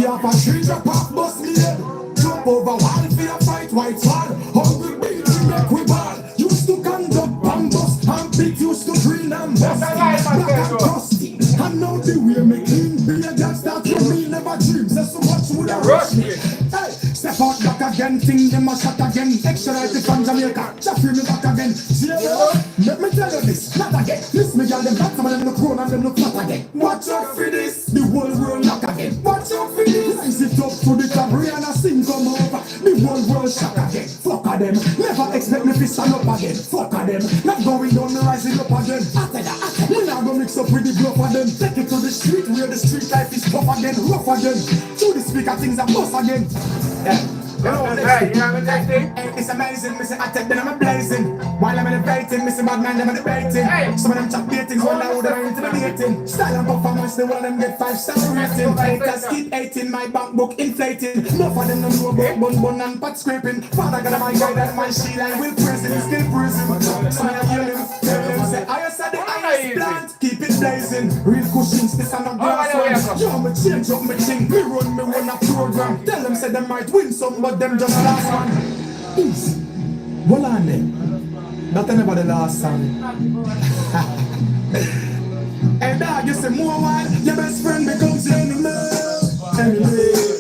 have a tree drop off, bust me head. Jump over wall for a fight, white wall. Hungry beat, we make we ball. Used to conduct and bust, and big used to drill and bust. Black and crusty, and now the way me clean. Be a gangster to me, never dream. Say so much would I rush me. Hey, step out back again, thing them a shot again. Extra life from Jamaica, Jeffrey me back again. See you let me tell you this, not again. Listen me, y'all, them back, some of them look grown and them look fat again. Watch out for this, the whole world knock again. Watch out for this, rise it up to the top, Rihanna sing come over. The whole world shock again. Fuck of them, never expect me to stand up again. Fuck of them, not going down, me rising up again. After that, we not gonna mix up with the bluff of them. Take it to the street, where the street life is tough again, rough again. Through the speaker, things are bust again. Yeah. It's amazing, Missy attack, then I'm blazing. While I'm elevating, Missy bad man, them are debating. Some of them chat beatings, wonder who they're intimidating. Style and performance, the one them get 5-star rating. Haters keep hating, my bank book inflating. Enough of them don't know about bun and pot scraping. Father God, my guide and my shield, I will praise him, still praise him. Some of them hear them, tell them, say, I said the highest plant, keep it blazing. Real cushions, this and a grass one. Yo, me change up me thing, me run a program. Tell them, say them might win some, but them just last one. Peace. Hold on then. Not anybody last song. And dog, you say more while your best friend becomes your enemy.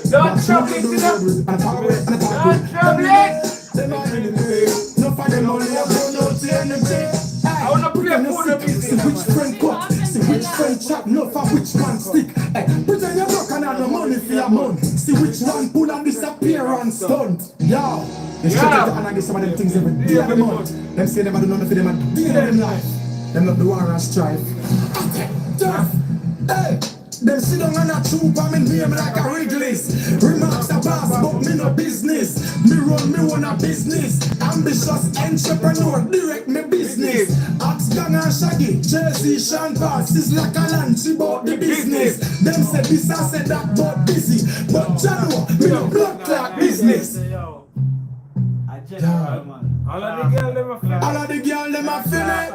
Don't trouble it. Don't trouble it. Them are enemy. No for them only a burn out the energy. I wanna play food of see which friend cut, see which friend chop, no for which one stick. Pretend you're broken and no money for your month. See which one pull and disappear and stunt. Yo, they straight out and I get some of them things every day of the month. Them say never do nothing for them and day of them life. Them love the war and strife. Hey, Them sit down and a troop on me name like a Wrigley's. Remarks a boss, but me no business. Me run me own a business. Ambitious entrepreneur, direct me business. Axe Gang and Shaggy, Jersey, Sean Pass is like a lunch about the business. Them say this, I said that, but busy. But Jano, me no blood clot business. All of the girls them a feel it.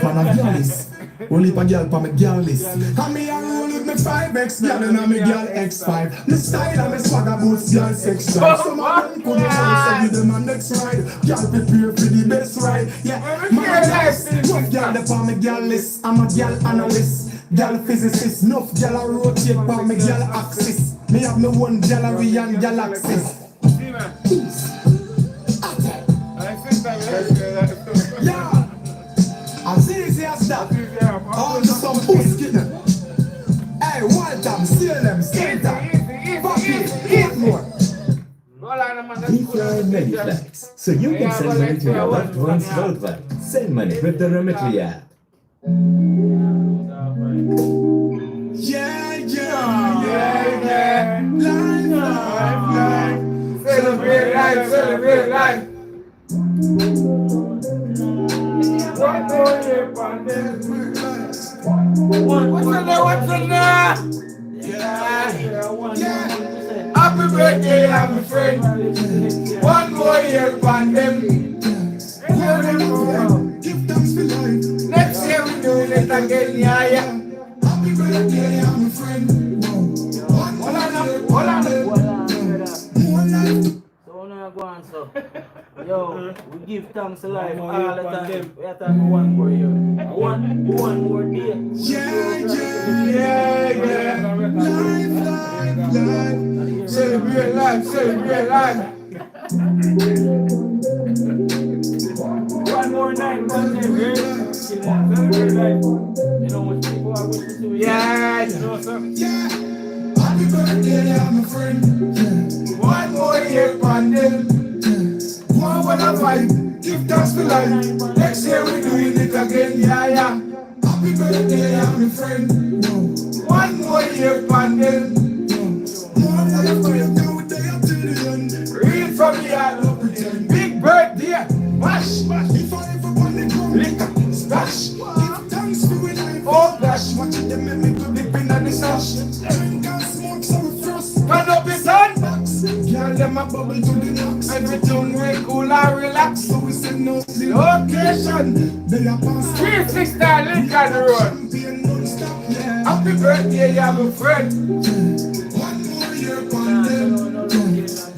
Fan of girlies. Only if a girl for me girl list. And me a roll with me 5X girl and me girl X5. Me style and me swagger boots girl section. Some of them come and say give them a next ride. Girl prepare for the best ride. Yeah, my guys, enough girl they for me girl list. I'm a girl analyst. Girl physicist, enough girl a rotate for me girl axis. Me have me one gallery and galaxies. Yeah, as easy as that. All just some bullshit. Hey, wild them, steal them, skate them. Fuck it, eat more. Keep your Mediflex, so you can send money to your loved ones worldwide. Send money with the Remitly app. Yeah. Life. Celebrate life. What's in there? Yeah. Happy birthday, I'm a friend. One more year on them. Give thanks for life. Next year we do it again, yeah. Happy birthday, I'm a friend. Hold on. More life. So now go on, so. Yo, we give thanks to life all the time. We are talking one more year. One more day. Yeah. Life. Celebrate life. One more night, one day, right? Celebrate life. You know what people are wishing to Yeah. You know something? Yeah. Happy birthday, I'm a friend. One more year on them. One fight. Give thanks for life. Next year we doing it again, yeah. Happy birthday, I'm a friend. One more year on them. More life for you, go day up till the end. Read from the heart, big birthday, mash. If I ever want to come, Liquor, splash. give thanks for it life. Oh gosh, Watch it, them make me go dip in the sash. drink and smoke some frost. Turn up the sun. Girl, them a bubble to the knocks. Everything way cool and relax. So we say no Location, they are past 360 Lincoln Road. champion non-stop, yeah. Happy birthday, you have a friend. One more year on them.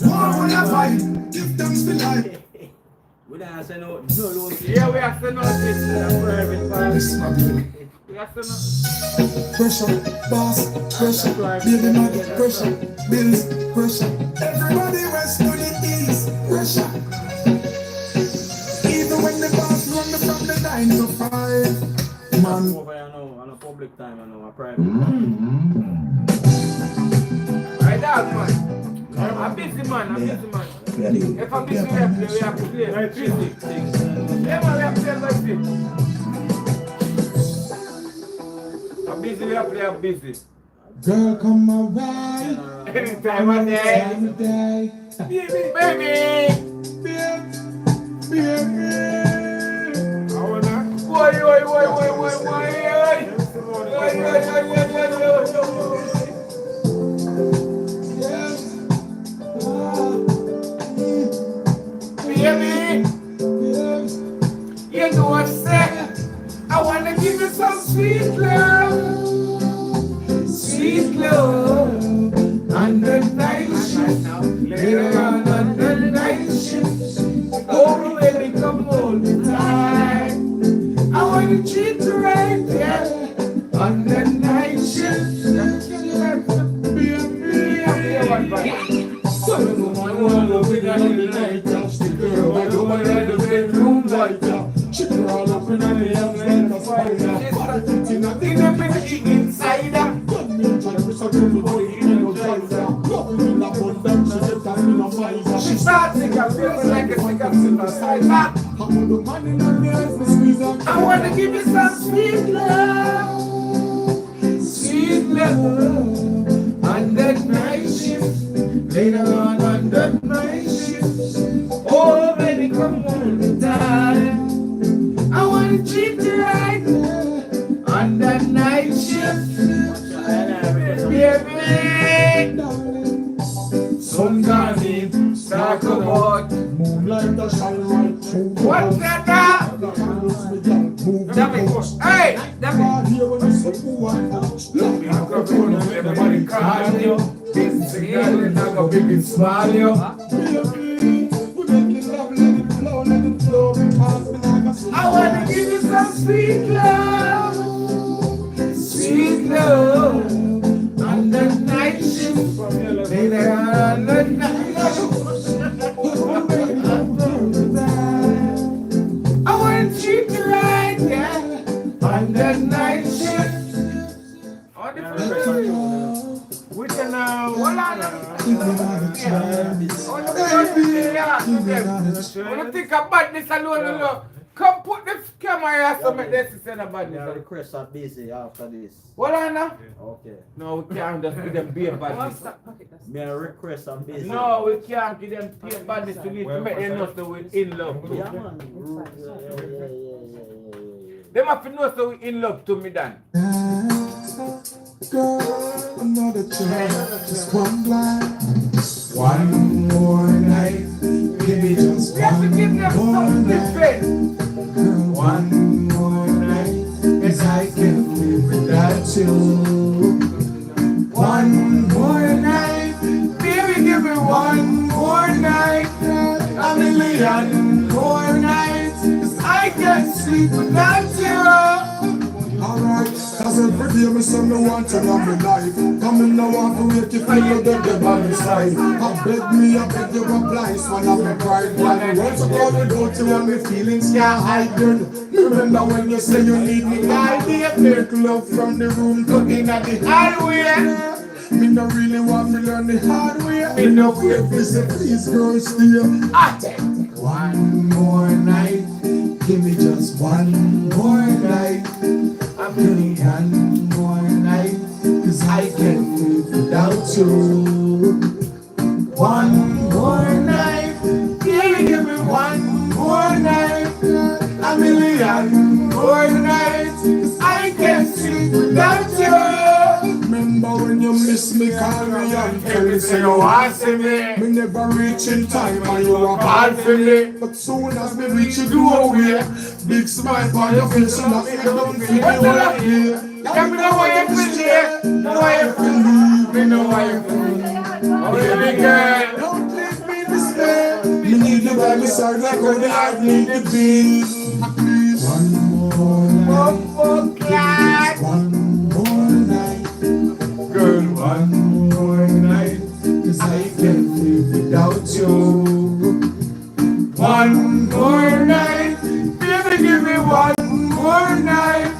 One fight. Give thanks for life. We don't say no loan. Yeah, we have to know this. Listen, my baby. We have to know. Pressure, boss, pressure, baby mother, pressure, bills, pressure. Everybody west to the east, pressure. Even when the boss run me from the 9 to 5, man. Over here now, on a public time, I know, a private. Right out, man. I'm busy, man. If I'm busy, we have to play. Busy. Yeah, man, we have to play like this. I'm busy, we have to play, I'm busy. Girl, come around. Anytime of day. Baby. I wanna. Boy. Baby, you know what's that? I wanna give you some sweet love. Under night shift, later on under night shift. Oh, baby, come hold me tight. I wanna treat you right there under night shift. She starts to get feeling like a cigarette in her side. I wanna give you some sweet love. Sweet love on that night shift. Later on that night shift. Oh, baby, come on the time. I wanna treat you right on that night shift. Baby, sun gone in, talk about moonlight that shine right through. what's that now? Hey, everybody call you. This is the not gonna big and smile you. I wanna give you some sweet love, sweet love on the night shift. Later on the night I wanna treat you right, yeah, on the night shift. On the we can hold on. When you think of badness alone, come put the camera here so make this instead of badness. The requests are busy after this. Hold on now. Okay. No, we can't just give them beer badness. My requests are busy. No, we can't give them beer badness to need to make them know so we're in love too. Yeah, man. Them have to know so we're in love to me, Dan. Girl, another chance, just one blind. One more night, give me just one more night. Girl, one more night, as I can live without you. One more night, baby, give me one more night. A million more nights, 'cause I can't sleep without you. Alright, cause every day me say me want to love me life. Come in now want to wait if you get the body side. I beg you apply, swallow me pride. While I want to call without you and me feelings can't hide. Remember when you say you need me, I did make love from the room to in at the highway. Me no really want me learn the hard way. Me no wait for say please girl stay. I take one more night, give me just one more night. A million more night, 'cause I can't live without you. One more night, give me one more night. A million more nights, 'cause I can't sleep without you. Remember when you miss me, call me and tell me say you want to see me. Me never reach in time and you are bad for me. But soon as me reach you doorway, big smile on your face and I don't feel you all here. Let me know why you feel here, know why you feel me, me know why you feel me. Oh baby girl, don't leave me this way. Me need you by my side like how the heart need the beat. Please, one more night, one more night, girl, one more night, 'cause I can't live without you. One more night, baby, give me one more night.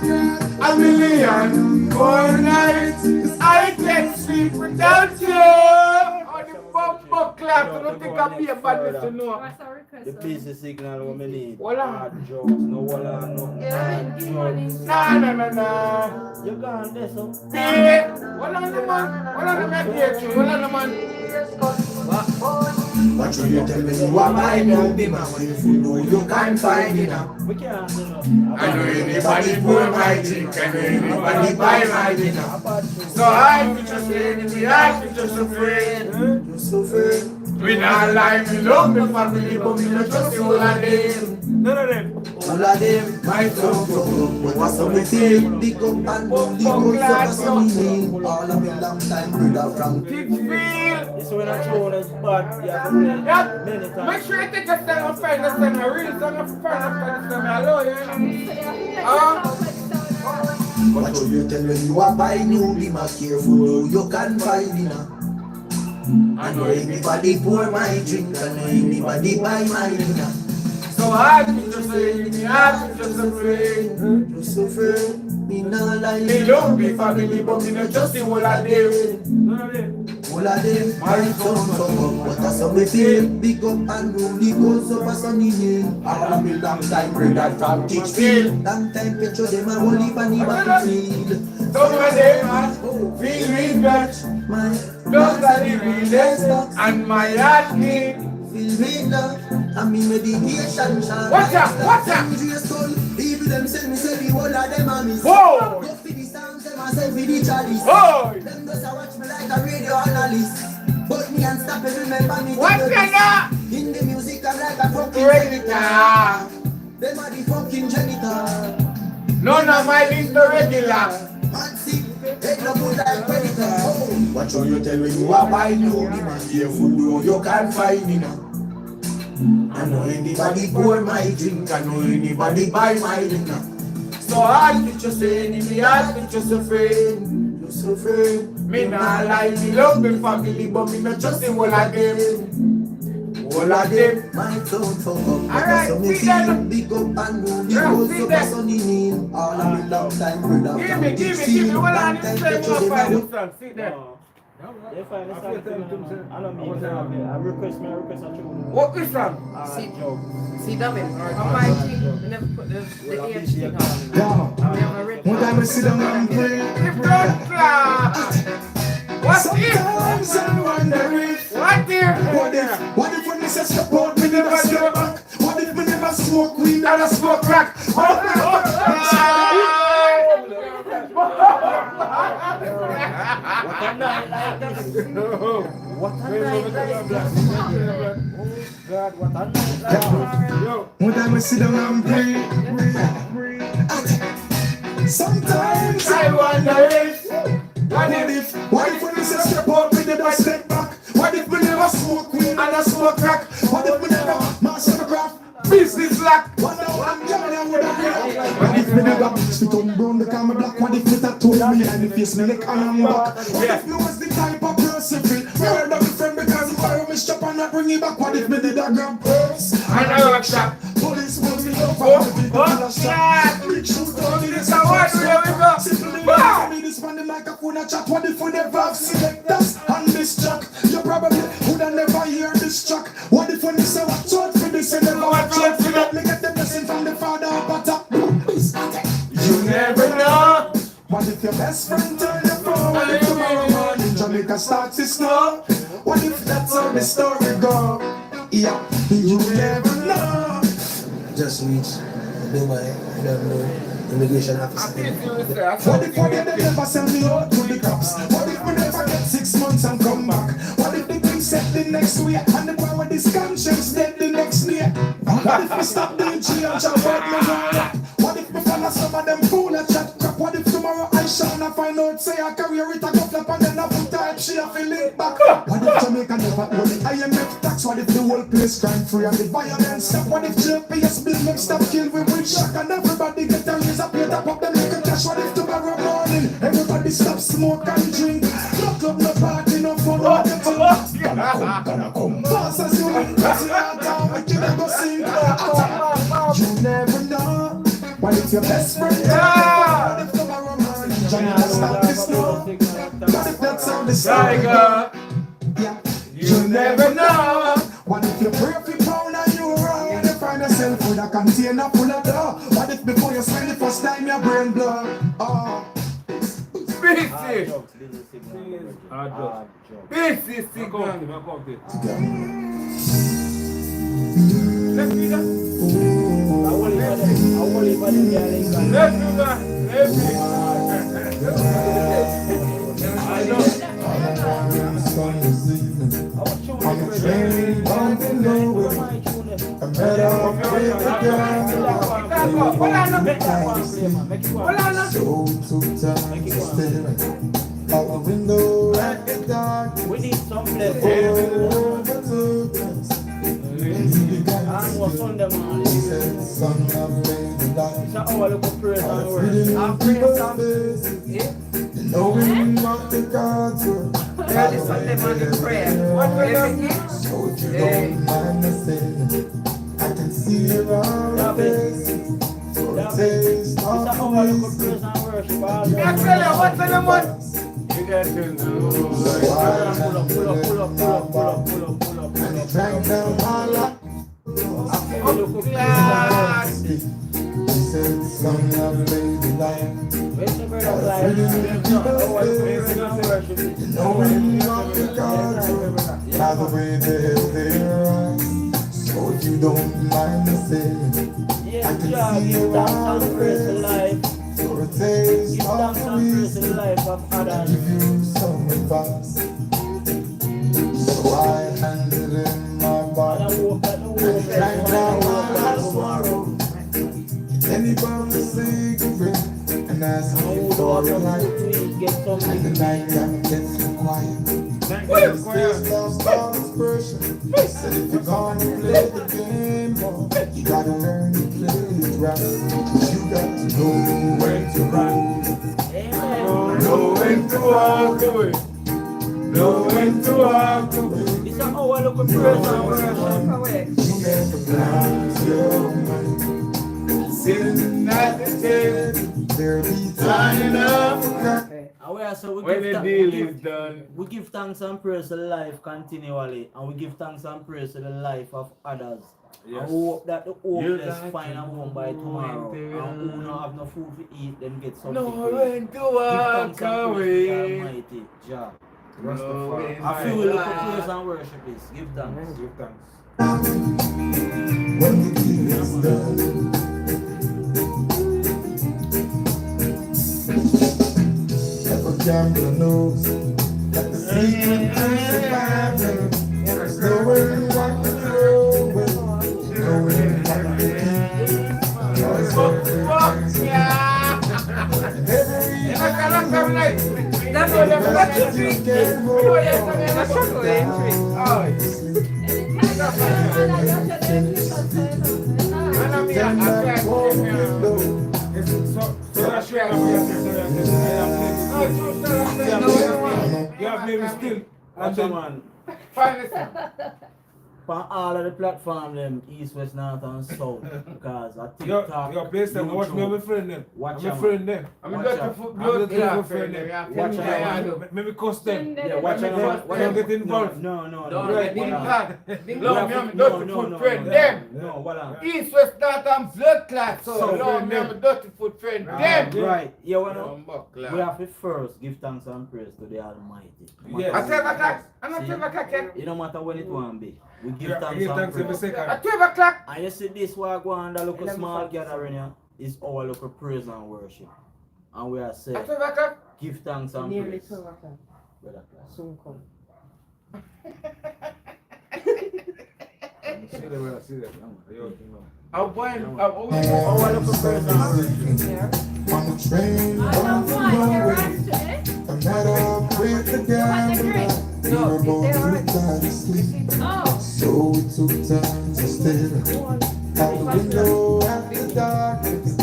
A million more nights, 'cause I can't sleep without you. Oh, the bumper clap, I don't think I'll be a badness to know. The busy signal what me need. Voila. Hard jokes, no voila, no hard jokes. Nah. You gone there, so? Yeah. Voila, no man. Voila, no man. Voila, no man. What should you tell me you are my new bima? When if you know you can't find it now. We can't, you know. I know anybody pour my drink, I know anybody buy my dinner. So I be just enemy, I be just afraid. Just afraid. We not lie, we love me family, but we not just all of them. None of them. All of them, my tongue, but what's up with him? Big up and boom, big up for some meaning. All of them long time, brother from Pittsfield. This one I told us bad, yeah, many times. Make sure you take a stand up first, that's a real song of first after this time, hello, yeah. What should you tell me you are buy new bima? Careful, you can find dinner. I know anybody pour my drink, I know anybody buy my dinner. So I be just enemy, I be just afraid. Just afraid, me not lie. Me love me family, but me not just the whole of them. All of them, my tongue come up, but that's how we feel. Big up and roll the goals up as sunny hill. All of me long time, brother from Pittsfield. Long time picture them a whole heap on the battlefield. Some of them feel regret. Those are the realest, and my heart beat. Feel me love, I'm in meditation. Watch out! Even them send me say the whole of them are miss. Whoa! Go for the sounds, them a say for the chalice. Whoa! Them just a watch me like a radio analyst. But me and stop it, remember me. What the in the music, I'm like a fucking janitor. Them are the fucking janitor. None of my list the regular. Man sick, they no good like predator. Watch how you tell when you are buying you. Be man careful, though you can't find me now. I know anybody pour my drink, I know anybody buy my dinner. So hard with your enemy, hard with your suffering. You suffering. Me nah lie, me love me family, but me not trust the whole of them. All of them. My town fuck up. Alright, so me see them. big up and move. Yeah, You see go them. so sunny name. All of me long time brother. Give me, hold on, this time you find this song, sit there. They find this song. I don't mean I request a tune. What this song? See, David, on my thing, we never put the age thing on. We have a red One time I sit down and pray. What Sometimes I wonder if What if when me say step out, me never step back? What if me never smoke weed and I smoke crack? What a night like this. What a night like this. Oh God, what a night like this. One time I sit down and pray. Sometimes I wonder if What if when me say step out, me never step back? What if me never smoke weed and I smoke crack? What if me never master the craft? Business lack. What now I'm coming out with a black. What if me never bitch me turn brown become a black? What if me tattoo me and the face me neck and I'm back? What if me was the type of person fit murder me friend because he borrow me shop and not bring it back? What if me did a grab purse and I rock shop? Police pull me over and me a shot. Big shoot on me this and what we go? Simply me this man the microphone a chat. What if we never have selectors on this track? You probably would have never hear this track. What if when you say watch out for this and never watch out for that? Me get the blessing from the Father up at top. You never know. What if your best friend turn your phone? What if tomorrow morning Jamaica starts to snow? What if that's how the story go? Yeah, you never know. Just reach Dubai, I don't know. Immigration officer. What if they never send me out to the cops? What if we never get 6 months and come back? What if the thing set the next week and the boy with his conscience dead the next year? What if we stop the G and chat about me rap? What if we follow some of them fool and chat crap? What if tomorrow I shine and find out say I career it a go flap and then I put type she a feel it back? What if Jamaica never owe the IMF tax? What if the whole place crime free and the violence stop? What if JPS bill make stop kill with shock and everybody get a raise up here top up them like a cash? What if tomorrow morning everybody stop smoke and drink? No club, no party, no fun, no get to gonna come. Fast as you win, cause you are down, we can't go sing. You never know. What if your best friend what if tomorrow morning Jamaica stop the snow? What if that's how the story go? Yeah, you never know. What if you pray for pound and you wrong and you find yourself with a container full of dough? What if before you spend the first time your brain blow? Oh, This is signal. Let's do that. Let's do that. I know. I'm a train bumping nowhere. I met her a favorite girl. So took time to stare out the window at the dark. We need some place. Overtook us. And he began to sing. He said, son of baby life. I was reading in people's faces. They know what the cards were. So if you don't mind me saying, I can see it on your face. For a taste of peace. What's in the month? You got to know. Pull up. And he drank down my life. He said, son of baby life. Where's the bread of life? Knowing what the gods are, by the way they rise. So if you don't mind me saying, I can see you on the face. For a taste of the reason, I give you some advice. So I handed in my body and drank down my sorrow. Then he burned the cigarette and asked me for a light. And the night got deathly quiet. His face lost all expression. He said if you're gonna play the game, boy, you gotta learn to play it right. You got to know when to run, know when to walk away, know when to walk away. It's an hour look at praise and worship. You never plan your money, sitting at the table. There'll be time enough for when the deal is done. We give thanks and praise to life continually, and we give thanks and praise to the life of others. Yes. And we hope that the homeless find a home by tomorrow, and who don't have no food to eat, then get something No to when eat. to Give walk thanks and praise to the away. Almighty Jah. Rastafari. I feel we look at praise and worship is give thanks. Give thanks. when the deal is done. Every gambler knows that the secret to surviving is knowing what to throw away, knowing what to keep. Cause Watch a man. On all of the platform them, east, west, north and south. Because I TikTok, Your place them, watch me, I'm a friend them. Watch I'm a friend them. I'm I'm watch a out. blood clot friend them. Watch out. Maybe cost them. Yeah, watch out. Don't get involved. No. Don't get involved. Love me, I'm dirty foot friend them. No, what on? East, west, north and blood clot. So So love me, I'm a dirty foot friend them. Right. You wanna? Bumbo clot. We have to first give thanks and praise to the Almighty. No Yes. matter At 12 o'clock. See? I'm not 12 o'clock yet. It don't matter when it won't be. We give Yeah, thanks give and thanks every praise. second. At 12 o'clock. And you see this what go on the local small gathering here is our local praise and worship. And we are saying, At 12 o'clock. give thanks and Nearly praise. 12 o'clock. Brother Class. Soon come. See them, see them. I'm going. Our local praise and worship. on the train, on the highway, I'm not up with the gambler. We were both too tired to sleep, so we took time to stare out the window at the darkness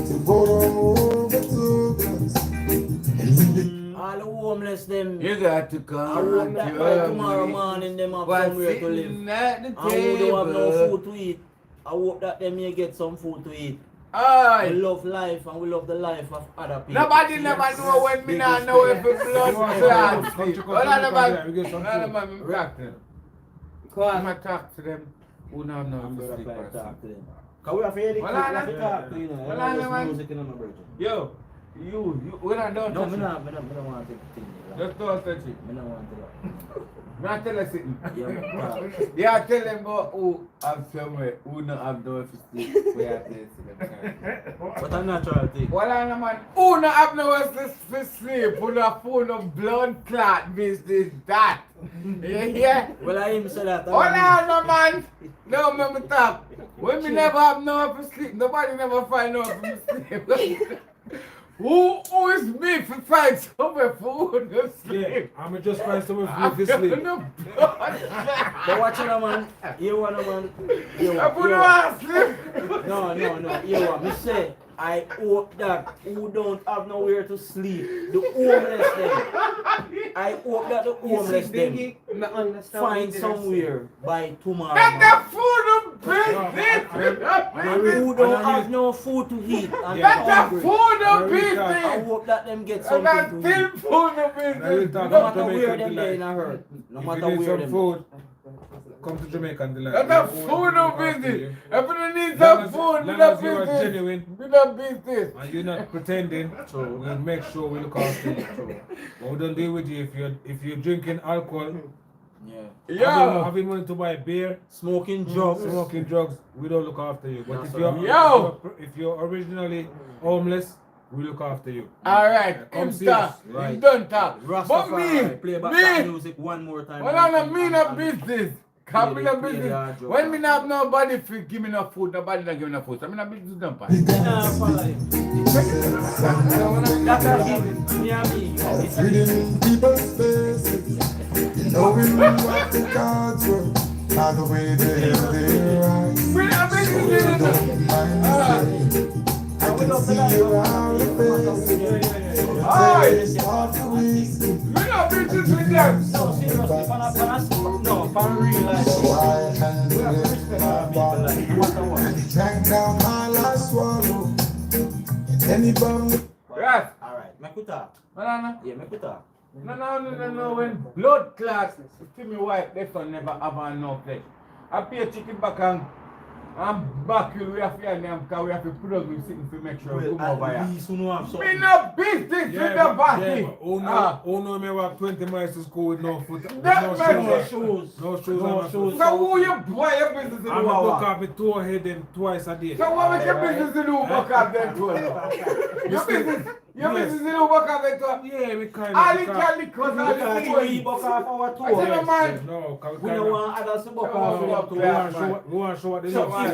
to go over to us. And he did All the homeless them. You got to I come. hope that by tomorrow morning them have somewhere to live. And who don't have no food to eat, I hope that they may get some food to eat. Aye. We love life and we love the life of other people. Nobody never know when me not know if it's blood clot. Well, I never talk to them. I'm talk to them. Who not know if it's Like blood talk to them. Cause we have to hear the Well, kids, I we have to know. talk to you know. Well, I Just know. music in my virgin. Yo, you, we not don't No, touch me it. not want to think. Just don't touch it. Me not want to. Me not tell us it. Yeah, man. Yeah, tell them go who have somewhere, who not have no sleep. We have to them. But a natural thing. Well, I know, man. Who not have no sleep? Who not full of blood clot business that? Yeah. Well, I him say that. Hold on, no man. No, me talk. When me never have no sleep, nobody never find no sleep. Who is me for find somewhere for who no sleep? Yeah, I'm just find someone for me to sleep. But watch it, man. You want man. I put on sleep. No. You want me say. I hope that who don't have nowhere to sleep, the homeless them. I hope that the homeless them find somewhere by tomorrow. Get the food of business. And who don't have no food to eat and Get the hungry. food of I business. hope that them get And something that to still eat. food of business. No matter where them they in a hurt. No If matter you need where some them. food, come to Jamaica and delight. That's a food no business. If you need some food, we don't business. We don't business. And you're not pretending, so we'll make sure we look after you. So what we don't deal with you if you're drinking alcohol. Yeah. Having money to buy beer, smoking drugs, we don't look after you. But if you're originally homeless, we look after you. Alright, Come him see talk. us. Him don't talk. But play back that music one more time. Well, I'm me no business. Cause me no business. When me not have nobody to give me no food, nobody not give me no food. So me no business don't pass. Reading people's faces, knowing what the cards were, how the way they held their eyes. So don't mind me. I can see around the face. It's hard to reach. Me no business with them. No, for real. So I handled it my bottle and drank down my last swallow. Any bum. Yes. Alright, make we talk. No. Yeah, make we talk. No. When blood clots, see me wife, they son never have no flesh. I pay a chicken back and back you, we have to because we have to put up with sitting to make sure we come over here. Me no business with the body. Oh no, me walk 20 miles to school with no foot. No shoes. So who you buy your business to do? I'm going to book up with 2 head them twice a day. So what make your business to do book up them too? Your business to do book up them too? Yeah, we kind of. All it can because all the We book off our tour. I said no man. No, we don't want others to book off our tour. We want to show what they do. We want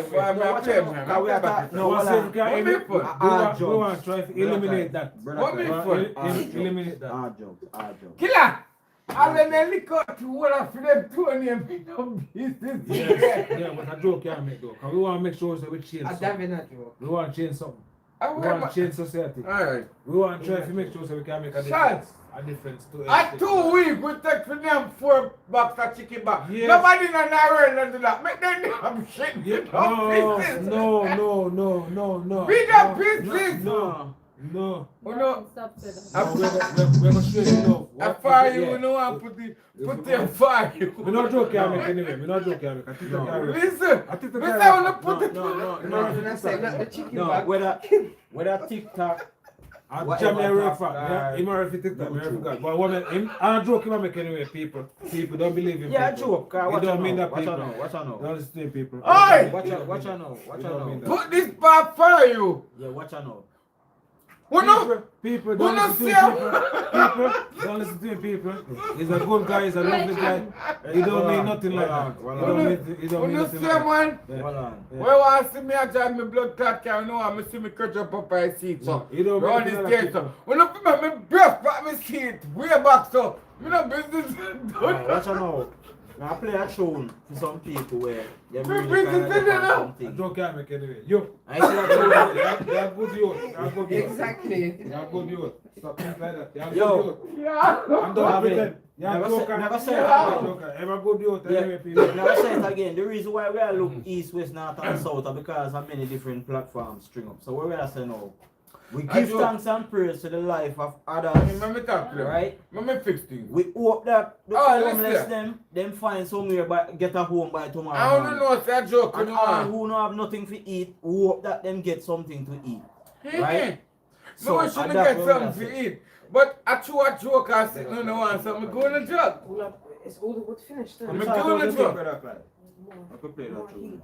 to try to eliminate that. What me for? Eliminate that. Our job. Killer! And then they lick out to one of them two and them pick up business. Yeah, but a joke can't make though. Because we want to make sure that we change something. We want to change something. We want to change society. Alright. We want to try to make sure that we can make a difference to everything. At 2 weeks, we take for them 4 box of chicken back. Yes. Nobody in the world do that. Make them damn shit. No. Big up business. No. Oh no. We're going to straight enough. I fire you, no one put them fire you. We're not joking, anyway. We're not joking. Listen, I want to put it. No, whether TikTok. I'm jamming a real fact. Him or if you TikTok, I forgot. But I'm joking, I'm making anyway, people. People don't believe him. Yeah, joke. You don't mean that people. Watch out now. Don't listen to people. Oi! Watch out now. Put this back for you. Yeah, watch out now. People don't listen to people. Don't listen to people. He's a good guy, he's a lovely guy. He don't mean nothing like that. He don't mean nothing like that. Well, I see me, I drive me blood clot car, no, I see me cut up my seat, so. Run the stairs, so. When I put my breath back my seat, way back, so. Me no business. Watch out now. Now I play a tune to some people where they really kind of something. I don't care make anyway. Yo. I see that You're a good youth. Exactly. You're a good youth. Stop things like that. You're a good Yo. youth. Yeah. I'm done pretend. Never say it. Ever good youth anyway, people. Never say it again. The reason why we are look east, west, north and south are because of many different platforms string up. So what we are saying now, we give thanks and praise to the life of others. Right? Let me fix things. We hope that the homeless them find somewhere get a home by tomorrow. I don't know it's a joke. And all who don't have nothing to eat, we hope that them get something to eat. Right? So we shouldn't get something to eat. But I chew a joke and say, no one, so I'm going to joke. It's all the wood finished then. I'm going to joke. I could play that too.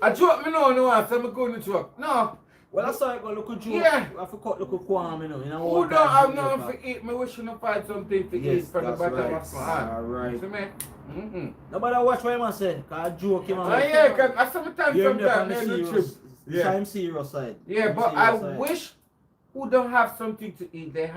I joke me no one, so I'm going to joke. No. Well, I saw it go look a joke. Yeah. I forgot look a qualm, you know. Who don't have nothing to eat? Me wish you find something to eat from the bottom of my heart. Alright. See me? Nobody watch what I say. Cause I joke him out. Yeah, because I sometimes the trip. Yeah. I'm serious side. Yeah, but I wish who don't have something to eat, they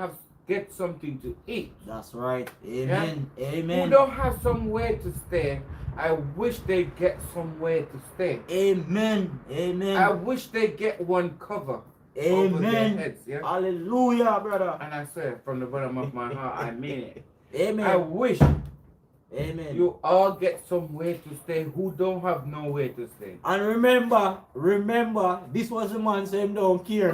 get something to eat. That's right. Amen. Yeah? Amen. Who don't have somewhere to stay, I wish they get somewhere to stay. Amen. Amen. I wish they get one cover. Amen. Over their heads, yeah? Hallelujah, brother. And I say from the bottom of my heart, I mean it. Amen. I wish Amen. you all get somewhere to stay who don't have nowhere to stay. And remember, this was the man saying don't care.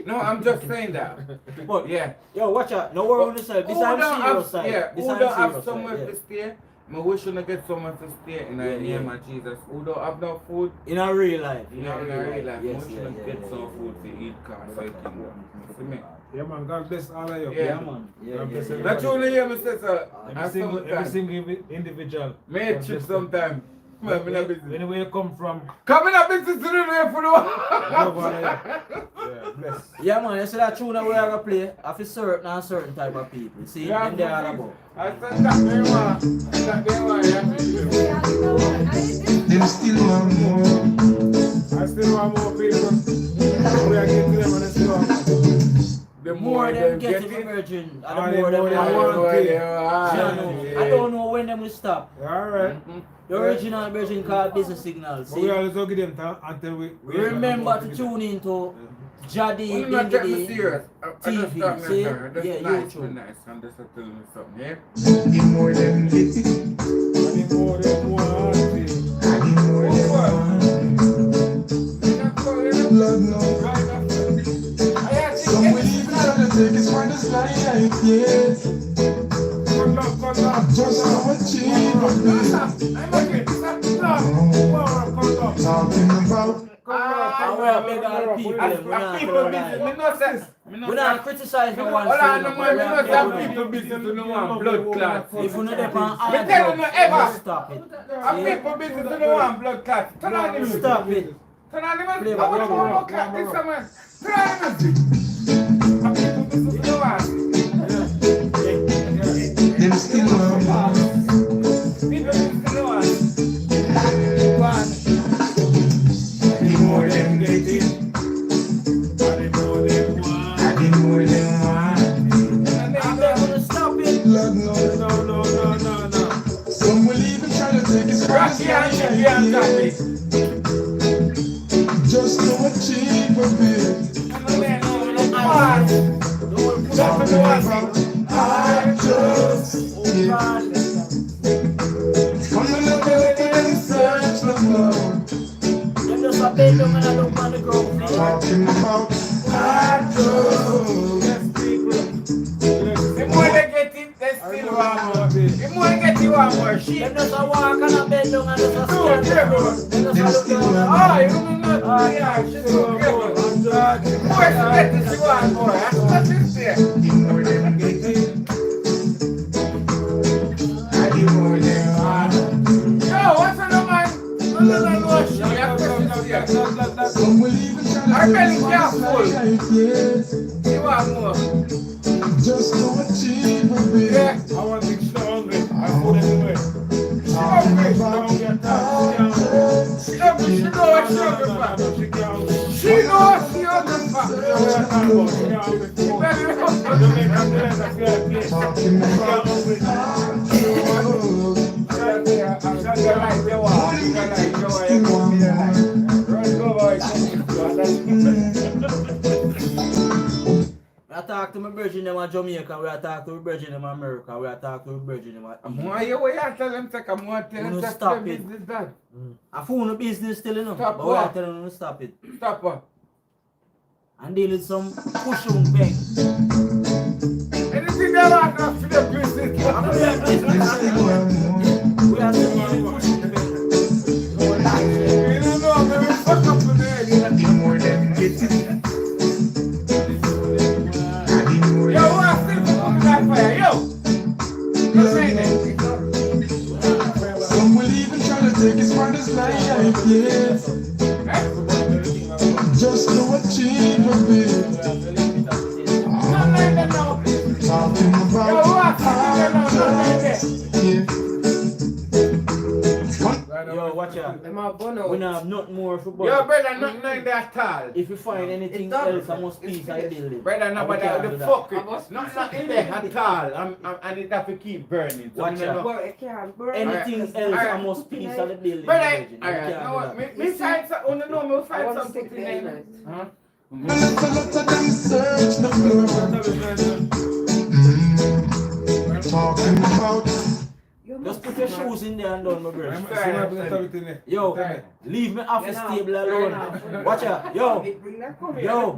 No, I'm just saying that. But yeah. Yo, watch out. No worry on the side. This I'm serious side. Yeah, who don't have somewhere to stay, I wish you get someone to stay in the name of Jesus. Who don't have no food? In a real life. In a real life. Yes, I wish you get some food to eat, cause so you can go. See me? Yeah, man, God bless all of you. Yeah, man. God bless everybody. That's only hear me say so. Every single individual. May trip sometime. Anywhere you come from. Coming up into the way for bless. Yeah, man, you see that tune that we are gonna play of a certain type of people. See, Yeah, and they are about. I said that very well. That very well, Them still want more. I still want more people. We are getting them and still want The more them get it, virgin, and the more them want it. I don't know when them will stop. Alright. The original version called Business Signal. See? We always give them time until we remember to tune into Jadi not take me Dingedy serious. TV. See? Yeah, nice, YouTube. nice. I'm just telling you something, yeah? The more them get it, the more them want it. the more them want it. Blood no. Some will even try to take his father's life, yeah. Just how achieve a bit. Talking about we not criticize no one. Hold on, no man, we not have people business to no one blood clot. If you know them on Me tell you no ever. stop it. Have people business to no one blood clot. Turn on the music. Stop it. Turn on the music. Play What back. you want to clot this man? Turn on the music. Have people business to no one. them still want more. People business to no one. The more them get it, the more them want. I'm not gonna stop it. Blood no. Some will even try to take his father's life, yeah. Just to achieve a bit. Talking about I just, yeah. Come and look at it and search the floor. Talking about I just. The more they get it, they still want more. The more they get it, want more shit. Them just a walk and a bend down and just a stand. Them just a look down Oh, you don't know. Yeah, she's so good. The more she get it, she want more. That's what she's saying. The more them get it, the more them want. Yo, what's on the man? No, shit. You have to see it. Some will even try to Our take belly his can't father's full. life, yeah. You want more. Just to achieve a bit. Yeah. I want to be hungry. I put it away. Talking about She knows what she's about. She knows she I talk to my virgin them in Jamaica, we talk to my virgin them in America, we talk to my virgin them in England. Why you tell them to come on, tell them to stop it. business done. I found the business still enough, Stop but we what? are telling them to stop it. Stop what? And deal with some pushing bang. Anything that I can for the business. We are dealing with pushing bang. You don't know, man, we fuck up with that. The more them get it, Yo, I still fuck with that fire, yo. What's saying that? some will even try to take his father's life, yeah. Just to achieve a bit. Talking about I just, yeah. Yo, watch out. We don't have nothing more for both. Yo, brother, nothing like that at all. If you find anything else, I must piece I build it. Brother, no, And but we can't the do that. fuck it. Not in there at all. And it have to keep burning. So Watch you know, out. It can't burn. Anything else, I must piece of the building. Brother, virgin. We alright, can't you know do what? that. Me find some, you know, me find want some to stick put in there, there. Huh? There's a lot of them search the floor. Talking about Just put your shoes in there and down, my bro. Yo, Yo, leave me off the table alone. Watch out. Yo. Yo.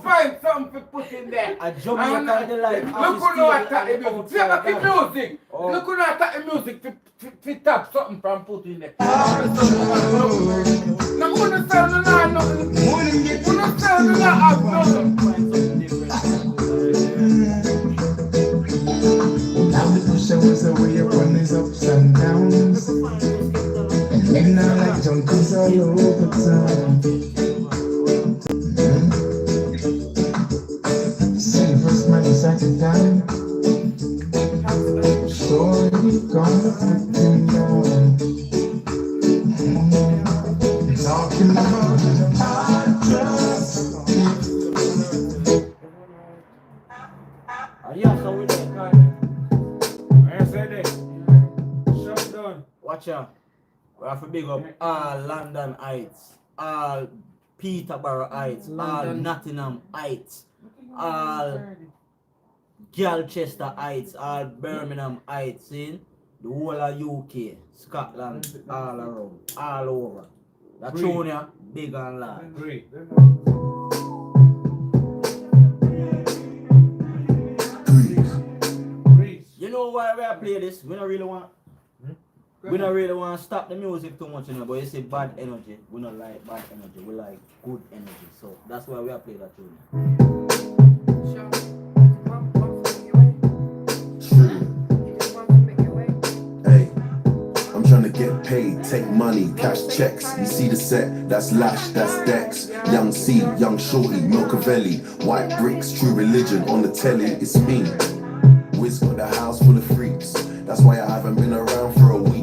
Find something to put in there. A Jamaican delight. Look who know attack the music. See about the music. Look who know attack the music to tap something from put in there. Now who not tell me not nothing? Who not tell me not have nothing? Now the pusher was away upon his ups and downs. And now like junkies all over town. Silver's money sat it down. Sorry, gonna put him down. Talking about the podcast. Yeah, so we there. I said it. Shut down. Watch out. We have to big up all London Heights, all Peterborough Heights, all Nottingham Heights, all Galchester Heights, all Birmingham Heights, in the whole of UK, Scotland, all around, all over. That's showing you big and large. Great. You know why we play this? We don't really want. We don't really want to stop the music too much, you know, but you say bad energy. We don't like bad energy. We like good energy. So that's why we are playing that tune. Hey, I'm trying to get paid, take money, cash checks. You see the set, that's Lash, that's Dex. Young C, Young Shorty, Milcavelli, White Bricks, True Religion on the telly, it's me. Wiz got the house full of freaks. That's why I haven't been around for a week.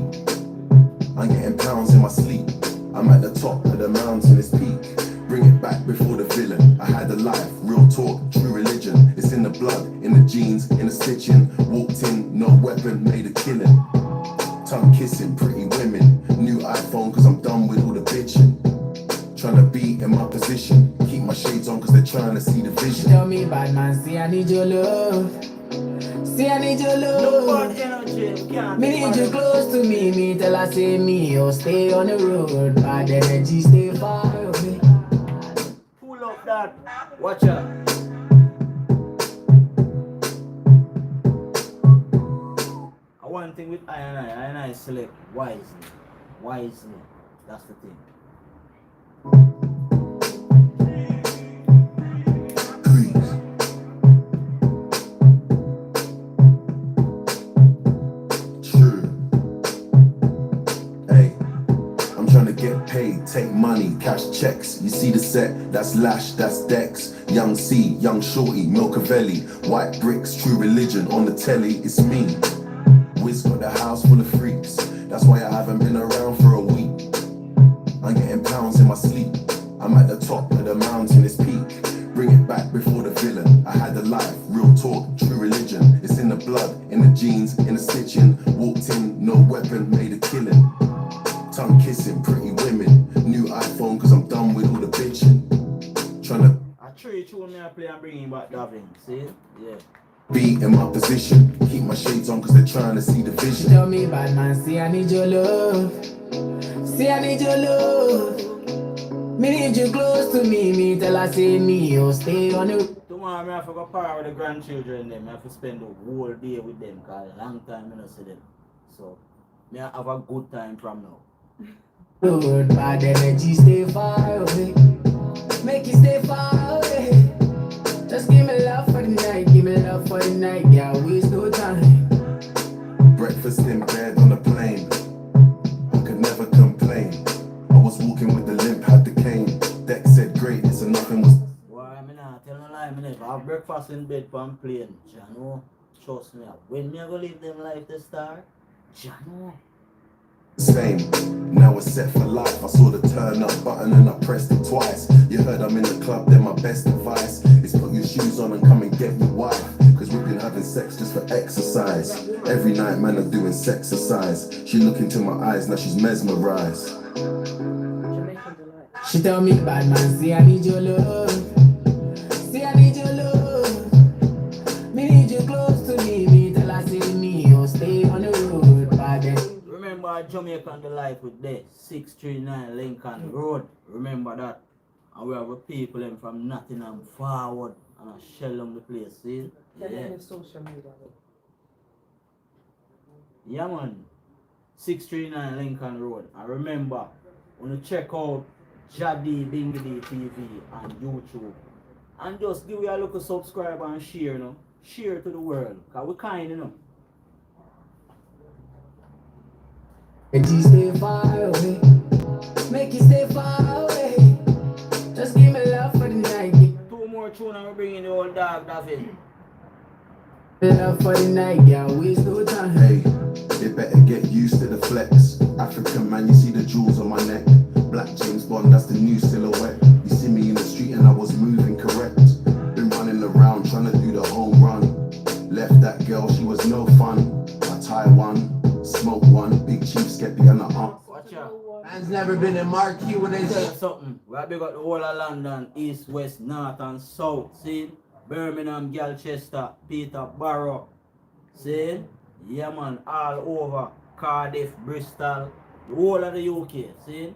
I'm getting pounds in my sleep. I'm at the top of the mountain, it's peak. Bring it back before the villain. I had a life, real talk, true religion. It's in the blood, in the jeans, in the stitching. Walked in, no weapon, made a killing. Tongue kissing, pretty women. New iPhone, cause I'm done with all the bitching. Trying to be in my position. Keep my shades on, cause they're trying to see the vision. Tell me, bad man, see I need your love. See I need your love. Me need you close to me. Me tell her say me, oh stay on the road. Bad energy, stay far away. Pull up that. Watch out. One thing with I and I select wisely. Wisely. That's the thing. Get paid, take money, cash checks. You see the set, that's Lash, that's Dex. Young C, Young Shorty, Milcavelli, White Bricks, True Religion on the telly, it's me. Wiz got the house full of freaks. That's why I haven't been around for a week. I'm getting pounds in my sleep. I'm at the top of the mountain, it's peak. Bring it back before the villain. I had a life, real talk, true religion. It's in the blood, in the jeans, in the stitching. Walked in, no weapon, made a killing. Tongue kissing, pretty women. New iPhone, cause I'm done with all the bitching. Tryna I trade you when I play and bring him back Davin. See? Yeah. Be in my position. Keep my shades on, cause they're trying to see the vision. Tell me, bad man, see I need your love. See I need your love. Me need you close to me. Me tell her say me, oh stay on the. Tomorrow I have to go par with the grandchildren them. I have to spend the whole day with them, cause a long time I don't see them. So I have a good time from now. Road, bad energy, stay far away. Make it stay far away. Just give me love for the night, give me love for the night. Yeah, waste no time. Breakfast in bed on a plane. I could never complain. I was walking with the limp, had the cane. Deck said great, it's enough and was. Why, I not tell no lie, I never have breakfast in bed on plane. Jano, trust me, when me I go live them life the star, Jano. Same, now it's set for life. I saw the turn up button and I pressed it twice. You heard I'm in the club, then my best advice is put your shoes on and come and get your wife. Cause we've been having sex just for exercise. Every night man I'm doing sexercise. She look into my eyes, now she's mesmerized. She tell me, bad man, see I need your love. See I need your love. Me need you close to me. Me tell her say Jamaican Delight with the 639 Lincoln Road. Remember that. And we have a people in from Nottingham forward and I shell on the place, see? Tell Yeah. them the social media. Yeah man. 639 Lincoln Road. And remember, when you check out Jadi Bingidi TV on YouTube. And just give you a look subscribe and share, you know. Share to the world. Cause we kind, you know. Make you stay far away. Make you stay far away. Just give me love for the night. Two more tunes and we're bringing the old dog, David. Love for the night, yeah, waste no time. Hey, they better get used to the flex. African man, you see the jewels on my neck. Black James Bond, that's the new silhouette. You see me in the street and I was moving correct. Been running around trying to do the home run. Left that girl, she was no fun. I tie one, smoke one, big chiefs get the other up. Watch out. Man's never been in Marquee when they Tell you something. We have big up the whole of London, east, west, north and south. See? Birmingham, Galchester, Peterborough. See? Yeah man, all over. Cardiff, Bristol, the whole of the UK. See?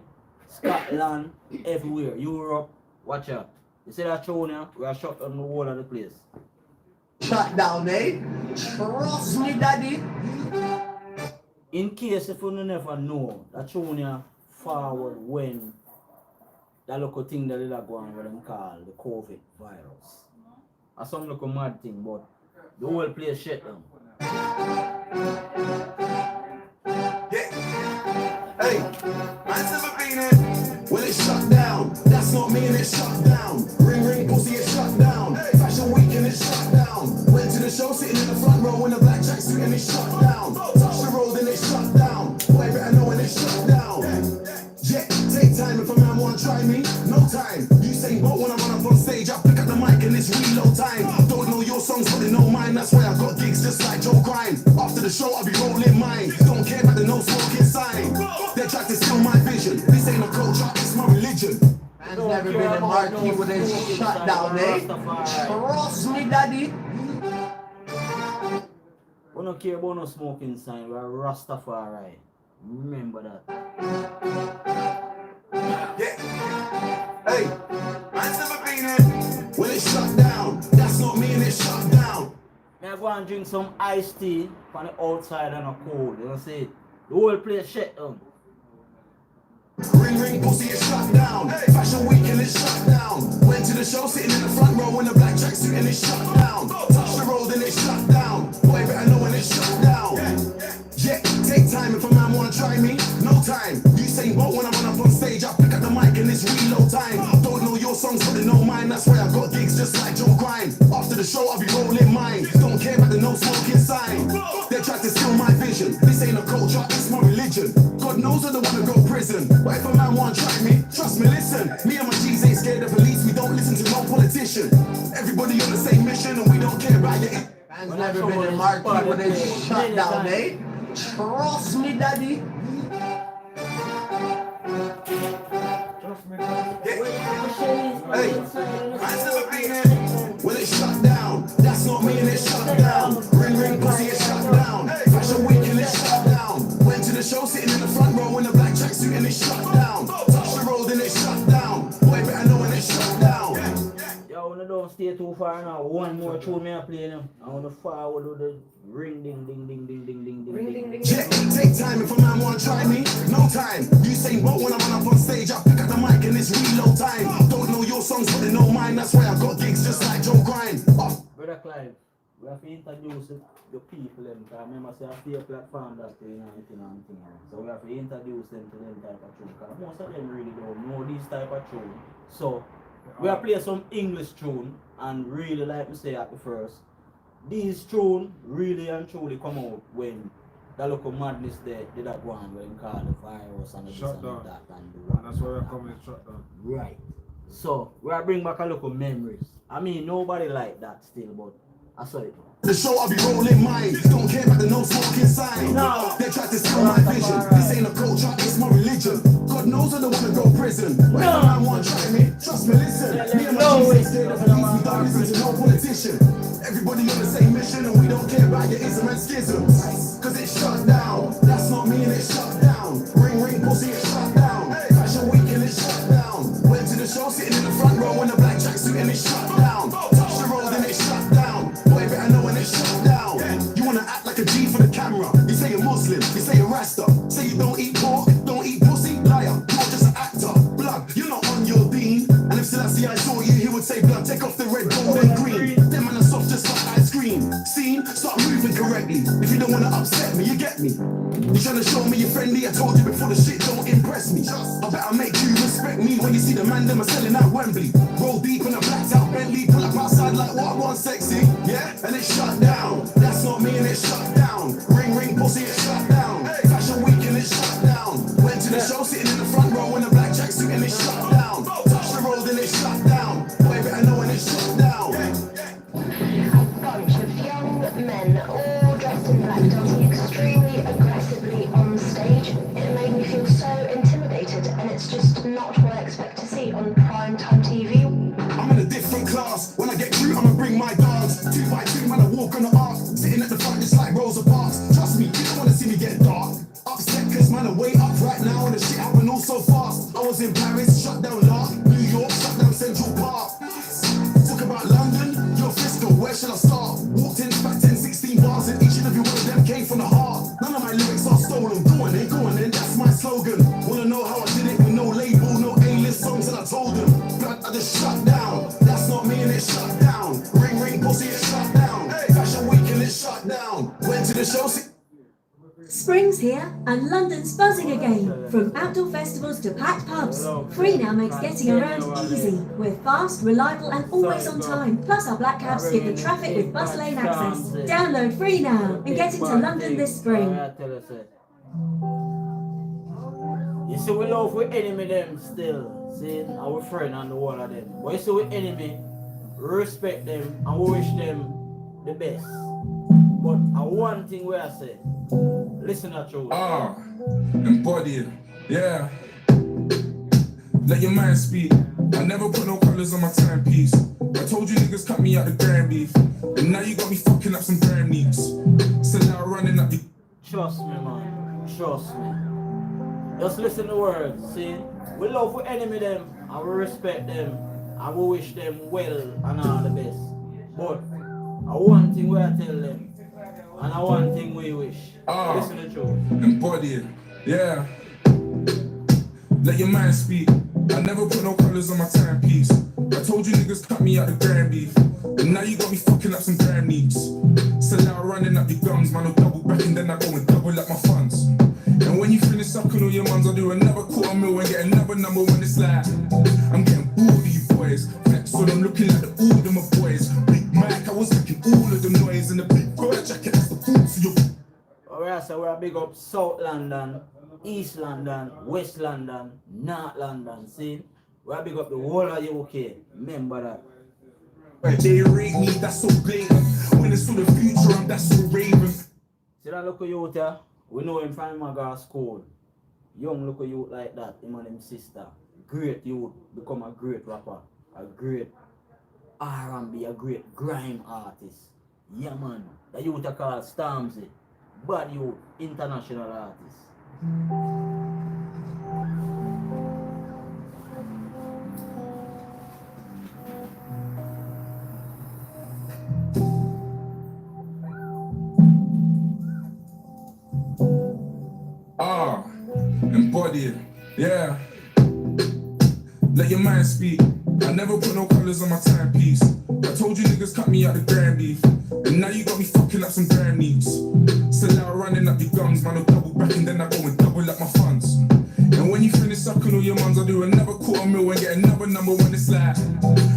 Scotland, everywhere. Europe. Watch out. You see that tune here? We are shut on the whole of the place. shut down, eh? Trust me, daddy. In case if you never know, that tune here forward when that little thing that they are going with them call the COVID virus. That's some little mad thing, but the whole place shut down. Hey, man's never been in. Well, it's shut down. That's not me and it's shut down. Ring, ring, pussy, it's shut down. Fashion week and it's shut down. Went to the show, sitting in the front row in a black tracksuit and it's shut down. Touch the road and it's shut down. Boy, better know when it's shut down. Yeah, take time if a man wanna try me. No time. You say, but when I run up on stage, I pick up the mic and it's reload time. Don't know your songs, but they know mine. That's why I got gigs just like Joe Crime. After the show, I'll be rolling mine. Don't care about the no smoking sign. They try to steal my vision. This ain't a culture, it's my religion. Man's never been in Marquee when they shut down, eh? Trust me, daddy. We don't care about no smoking sign, we're Rastafari. Remember that. Hey, man's never been in. Well, it's shut down. That's not me and it's shut down. May I go and drink some iced tea from the outside and a cold, you know see? The whole place shut down. Ring, ring, pussy, it's shut down. Fashion week and it's shut down. Went to the show, sitting in the front row in a black tracksuit and it's shut down. Touch the road and it's shut down. Boy, better know when it's shut down. Yeah, take time if a man wanna try me. No time. You say, but when I run up on stage, I pick up the mic and it's reload time. Don't know your songs, but they know mine. That's why I got gigs just like Joe Crime. After the show, I'll be rolling mine. Don't care about the no smoking sign. They try to steal my vision. This ain't a culture, it's my religion. God knows I don't wanna go prison. But if a man wanna try me, trust me, listen. Me and my G's ain't scared of police. We don't listen to no politician. Everybody on the same mission and we don't care about your. Man's never been in Marquee when they shut down, eh? Trust me, daddy. Hey, man's never been in. Well, it's shut down. That's not me and it's shut down. Ring, ring, pussy, it's shut down. Fashion week and it's shut down. Went to the show, sitting in the front row in a black tracksuit and it's shut down. Touch the road and it's shut down. Boy, better know when it's shut down. Yo, when I don't stay too far now, one more tune me I play now. I wanna forward with the ring ding ding ding ding ding ding ding ding. Yeah, take time if a man wanna try me. No time. You say, but when I run up on stage, I pick up the mic and it's reload time. Don't know your songs, but they know mine. That's why I got gigs just like Joe Crime. Brother Clive, we have to introduce the people them, because remember say I feel platform that's doing anything and thing. So we have to introduce them to them type of tune, because most of them really don't know this type of tune. So we have play some English tune, and really like me say at the first, these tune really and truly come out when that local madness there did that one when they call the virus and this and that and the rock. That's why we're coming shut down. Right. So we are bring back a local memories. I mean nobody like that still, but I saw it. The show, I'll be rolling mine. Don't care about the no smoking sign. No. They try to steal my vision. This ain't a culture, it's my religion. God knows I don't wanna go prison. But if a man wanna try me, trust me, listen. Me and my G's ain't scared of police. We don't listen to no politician. Everybody on the same mission and we don't care about your ism and schisms. Cause it's shut down. That's not me and it's shut down. you, he would say blood, take off the red, gold and green. Them man are soft just like ice cream. Scene, start moving correctly. If you don't wanna upset me, you get me. You tryna show me you're friendly, I told you before the shit don't impress me. I better make you respect me when you see the man them are selling out Wembley. Roll deep in a blacked out Bentley, pull up outside like what I want sexy. Yeah, and it's shut down. That's not me and it's shut down. Ring ring pussy, it's shut down. Fashion week and it's shut down. Went to the show sitting in the front row in a black tracksuit and it's shut down. Touch the road and it's shut down. Boy better know when it's shut down. Bunch of young men all dressed in black dancing extremely aggressively on stage. It made me feel so intimidated, and it's just not what I expect to see on primetime TV. I'm in a different class. When I get through, I'ma bring my dogs. 2 by 2, man, I walk on the arc. Sitting at the front just like Rosa Parks. Trust me, you don't wanna see me get dark. Upset cause man, I'm way up right now and the shit happened all so fast. I was in Paris, shut down Lark. New York, shut down Central Park. Talk about London, your fiscal, where should I start? Walked in, back 10, 16 bars and each and every one of them came from the heart. None of my lyrics are stolen. Go on then, that's my slogan. Wanna know how I did it with no label, no A-list songs, and I told them. Blood, I just shut down. That's not me and it's shut down. Ring ring pussy, it's shut down. Fashion week and it's shut down. Went to the show. Spring's here and London's buzzing again. From outdoor festivals to packed pubs, Free Now makes getting around easy. We're fast, reliable and always on time. Plus our black cabs skip the traffic with bus lane access. Download Free Now and get into London this spring. You see, we love we enemy them still. See, our friend and the one of them. But you see, we enemy, we respect them and we wish them the best. But one thing where I say, listen to truth. Embody it, yeah. Let your mind speak. I never put no colours on my timepiece. I told you niggas cut me out the grand beef, and now you got me fucking up some brand needs. So now running up the. Trust me, man. Trust me. Just listen to the words. See, we love we enemy them and we respect them and we wish them well and all the best. But one thing where I tell them. And one thing we wish. Listen to the truth. Embody it, yeah. Let your mind speak. I never put no colours on my timepiece. I told you niggas cut me out the grand beef, and now you got me fucking up some grand needs. So now running up your guns, man, I'll double back and then I go and double up my funds. And when you finish sucking all your mums, I'll do another $250,000 and get another number when it's like I'm getting bored of you boys. Flex on them looking like the old of my boys. Big Mike, I was making all of the noise in the big bird jacket. That's the boots of your. Alright, so we're big up South London, East London, West London, North London. See, we're big up the whole of the UK. Remember that. They rate me, that's so blatant. When it's to the future, I'm that's so raving. See that local youth here? We know him from my school. Young local youth like that, him and him sister. Great youth, become a great rapper, a great R&B, a great grime artist. Yeah man, the youth are called Stormzy. Bad youth, international artist. Embody it, yeah. Let your mind speak. I never put no colours on my timepiece. I told you niggas cut me out the grand beef, and now you got me fucking up some brand needs. So now running up your guns, man, I'll double back and then I go and double up my funds. And when you finish sucking all your mums, I'll do another $250,000 and get another number when it's like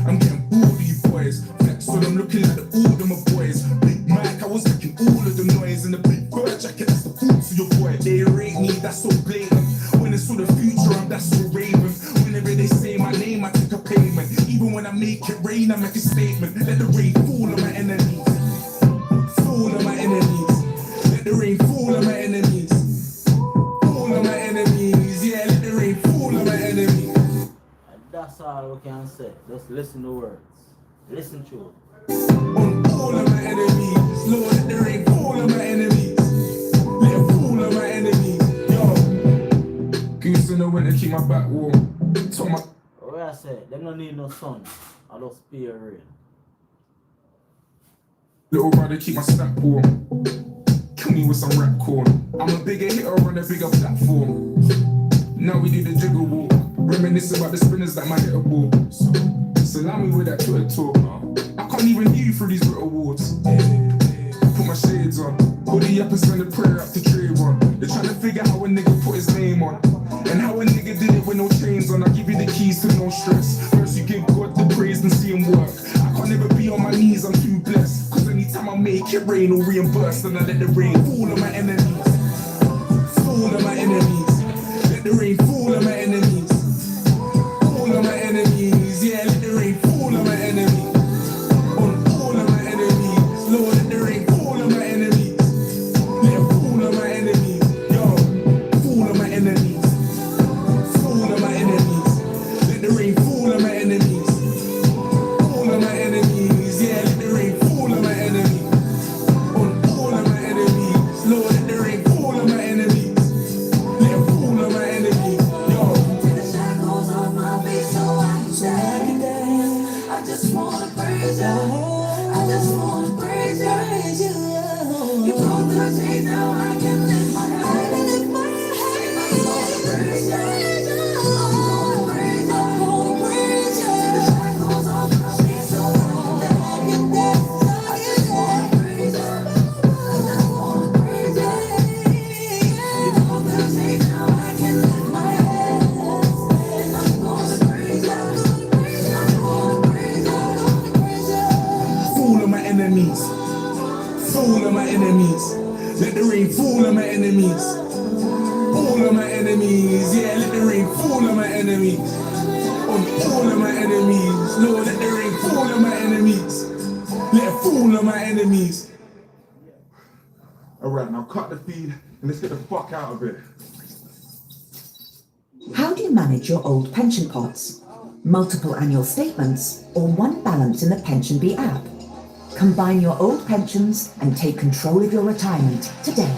I'm getting bored of you boys. Flex on them looking like the old of my boys. Big Mike, I was making all of the noise in the big bird jacket. That's the boots of your boy. They rate me, that's so blatant. When it's for the future, I'm that's so raving. Whenever they say my name, I take a payment. Even when I make it rain, I make a statement. Let the rain fall on my enemies. Fall on my enemies. Let the rain fall on my enemies. Fall on my enemies. Yeah, let the rain fall on my enemies. And that's all we can say. Just listen to words. Listen to it. On all of my enemies. Lord, let the rain fall on my enemies. Let it fall on my enemies. Goose in the winter, keep my back warm. Told my. What I said, them don't need no sun. I just pure rain. Little brother, keep my snap warm. Kill me with some rap corn. I'm a bigger hitter on a bigger platform. Now we do the jiggle walk. Reminisce about the spinners that my hitter ball. So allow me with that Twitter talk now. I can't even hear you through these little awards. Put my shades on. Hoodie up and send a prayer up to Trayvon. They're trying to figure how a nigga put his name on. And how a nigga did it with no chains on. I give you the keys to no stress. First you give God the praise and see him work. I can't never be on my knees, I'm too blessed. Cause anytime I make it rain or reimburse, then I let the rain fall on my enemies. Fall on my enemies. Let the rain fall on my enemies. Fall on my enemies. Yeah, let the rain fall on my enemies. On all of my enemies. Lord, let the rain fall on my enemies. Let it fall on my enemies. Yo, fall on my enemies. Fall on my enemies. Let the rain fall on my enemies. Fall on my enemies. Yeah, let the rain fall on my enemies. On all of my enemies. Lord, let the rain fall on my enemies. Let it fall on my enemies. Yo. The shackles on my feet so I can dance. I just wanna praise you. I just wanna praise you. You broke the chains, now I can lift my head. I wanna praise you. I wanna praise you. I wanna praise you. The shackles on my feet so I can dance. I just wanna praise you. I just wanna praise you. You broke the chains, now I can lift my head. And I'm gonna praise you. I wanna praise you. I wanna praise you. Fall on my enemies. Fall on my enemies. Let the rain fall on my enemies. All of my enemies. Yeah, let the rain fall on my enemies. On all of my enemies. Lord, let the rain fall on my enemies. Let it fall on my enemies. Alright, now cut the feed and let's get the fuck out of here. How do you manage your old pension pots? Multiple annual statements or one balance in the PensionBee app? Combine your old pensions and take control of your retirement today.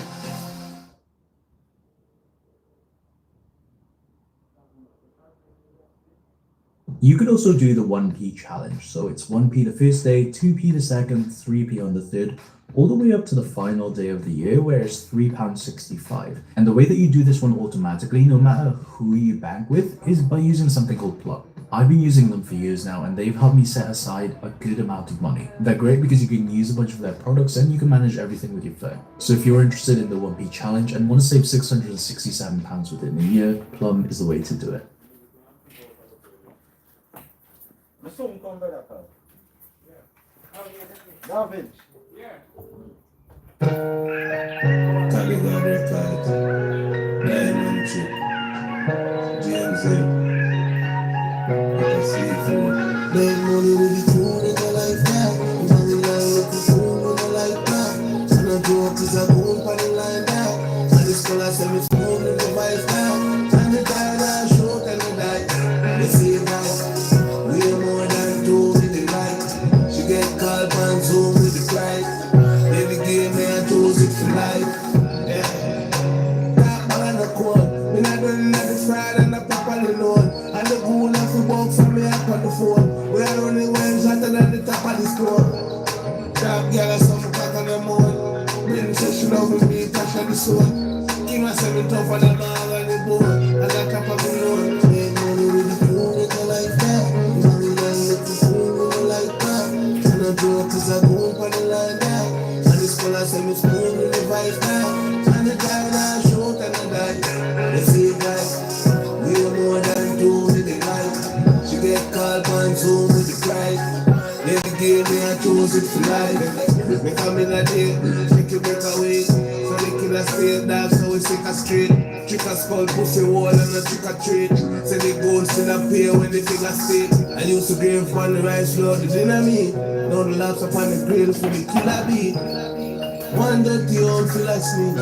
You could also do the 1p challenge, so it's 1p the first day, 2p the second, 3p on the third, all the way up to the final day of the year where it's £3.65. And the way that you do this one automatically, no matter who you bank with, is by using something called Plug. I've been using them for years now and they've helped me set aside a good amount of money. They're great because you can use a bunch of their products and you can manage everything with your phone. So if you're interested in the 1p challenge and want to save £667 within a year, Plum is the way to do it. David. Taliban replied, Diamond Chip, James A. I can see it through. Make money with the tune in the life now. Money line with the food in the life now. And I grew up as a boom for the line now. And the school I said me spoon in the vice now. And the die now, shoot and the die. They see it now. We are more than two with the light. She get called on Zoom with the pride. Every game man chose it for life. Yeah. That man a quote. Me not done let the fraud and the properly known. And the goon have to walk from me up on the phone. We are running waves hotter than the top of the store. Trap girl has some cock on the moon. Bring session over me, touch on the soul. Give myself a tough on the dog on the board. I got top of the load. Make money with the food in the life now. Money line with the food in the life now. And I do it cause I go up on the line now. I say me spoon in the vice now. And the time now shoot and I die. They see it guys. We are more than two with the light. She get called on Zoom with the pride. Every game me I choose it for life. Me come in a day, make it break away. So they kill a stay dog, so we take a straight. Trick a skull, pussy wall and a trick or treat. Say the gold still appear when the figure stay. I used to grave on the rice floor, the dinner me. Now the laps upon the grill for the killer beat. One dirty old feel like sleep.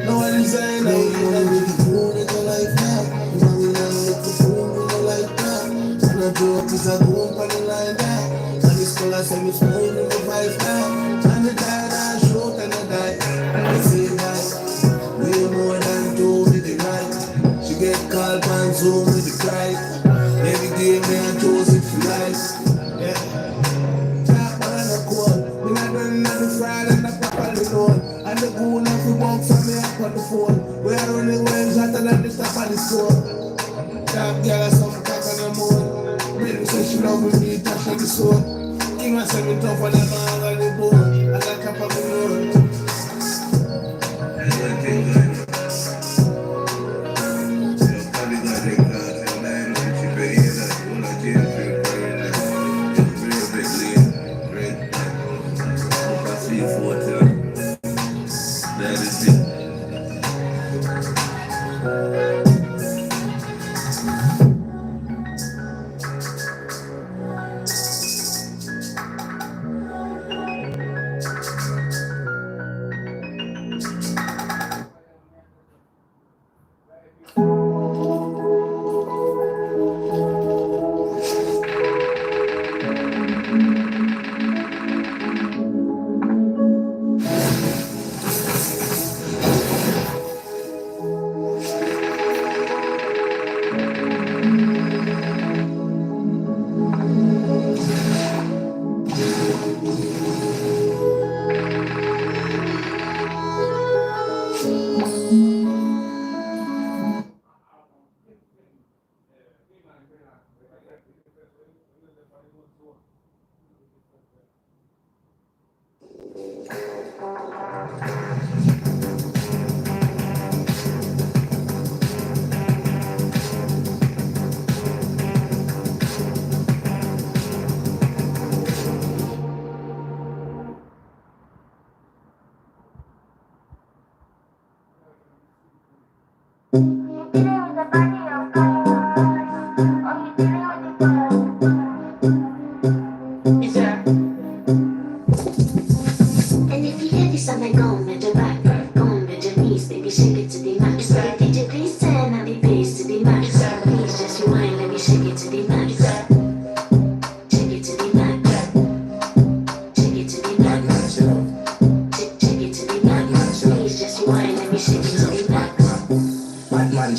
No one design now. I make it food in the life now. Money now make the food in the life now. And I do it cause I go up on the line now. And the school I say me spoon in the vibe now. And the die now shoot and I die. I say that we are more than two with the night. She get called on Zoom with the pride. Every day me I chose it for life. Yeah. Top man a quote. Me not done nothing Friday. And the goon have to walk from me up on the phone. We are running waves hotter than the top of the store. Top girl has some cock on the moon. Bring session over me. like a sword. King of 7 tougher than all the board. I got top of the road.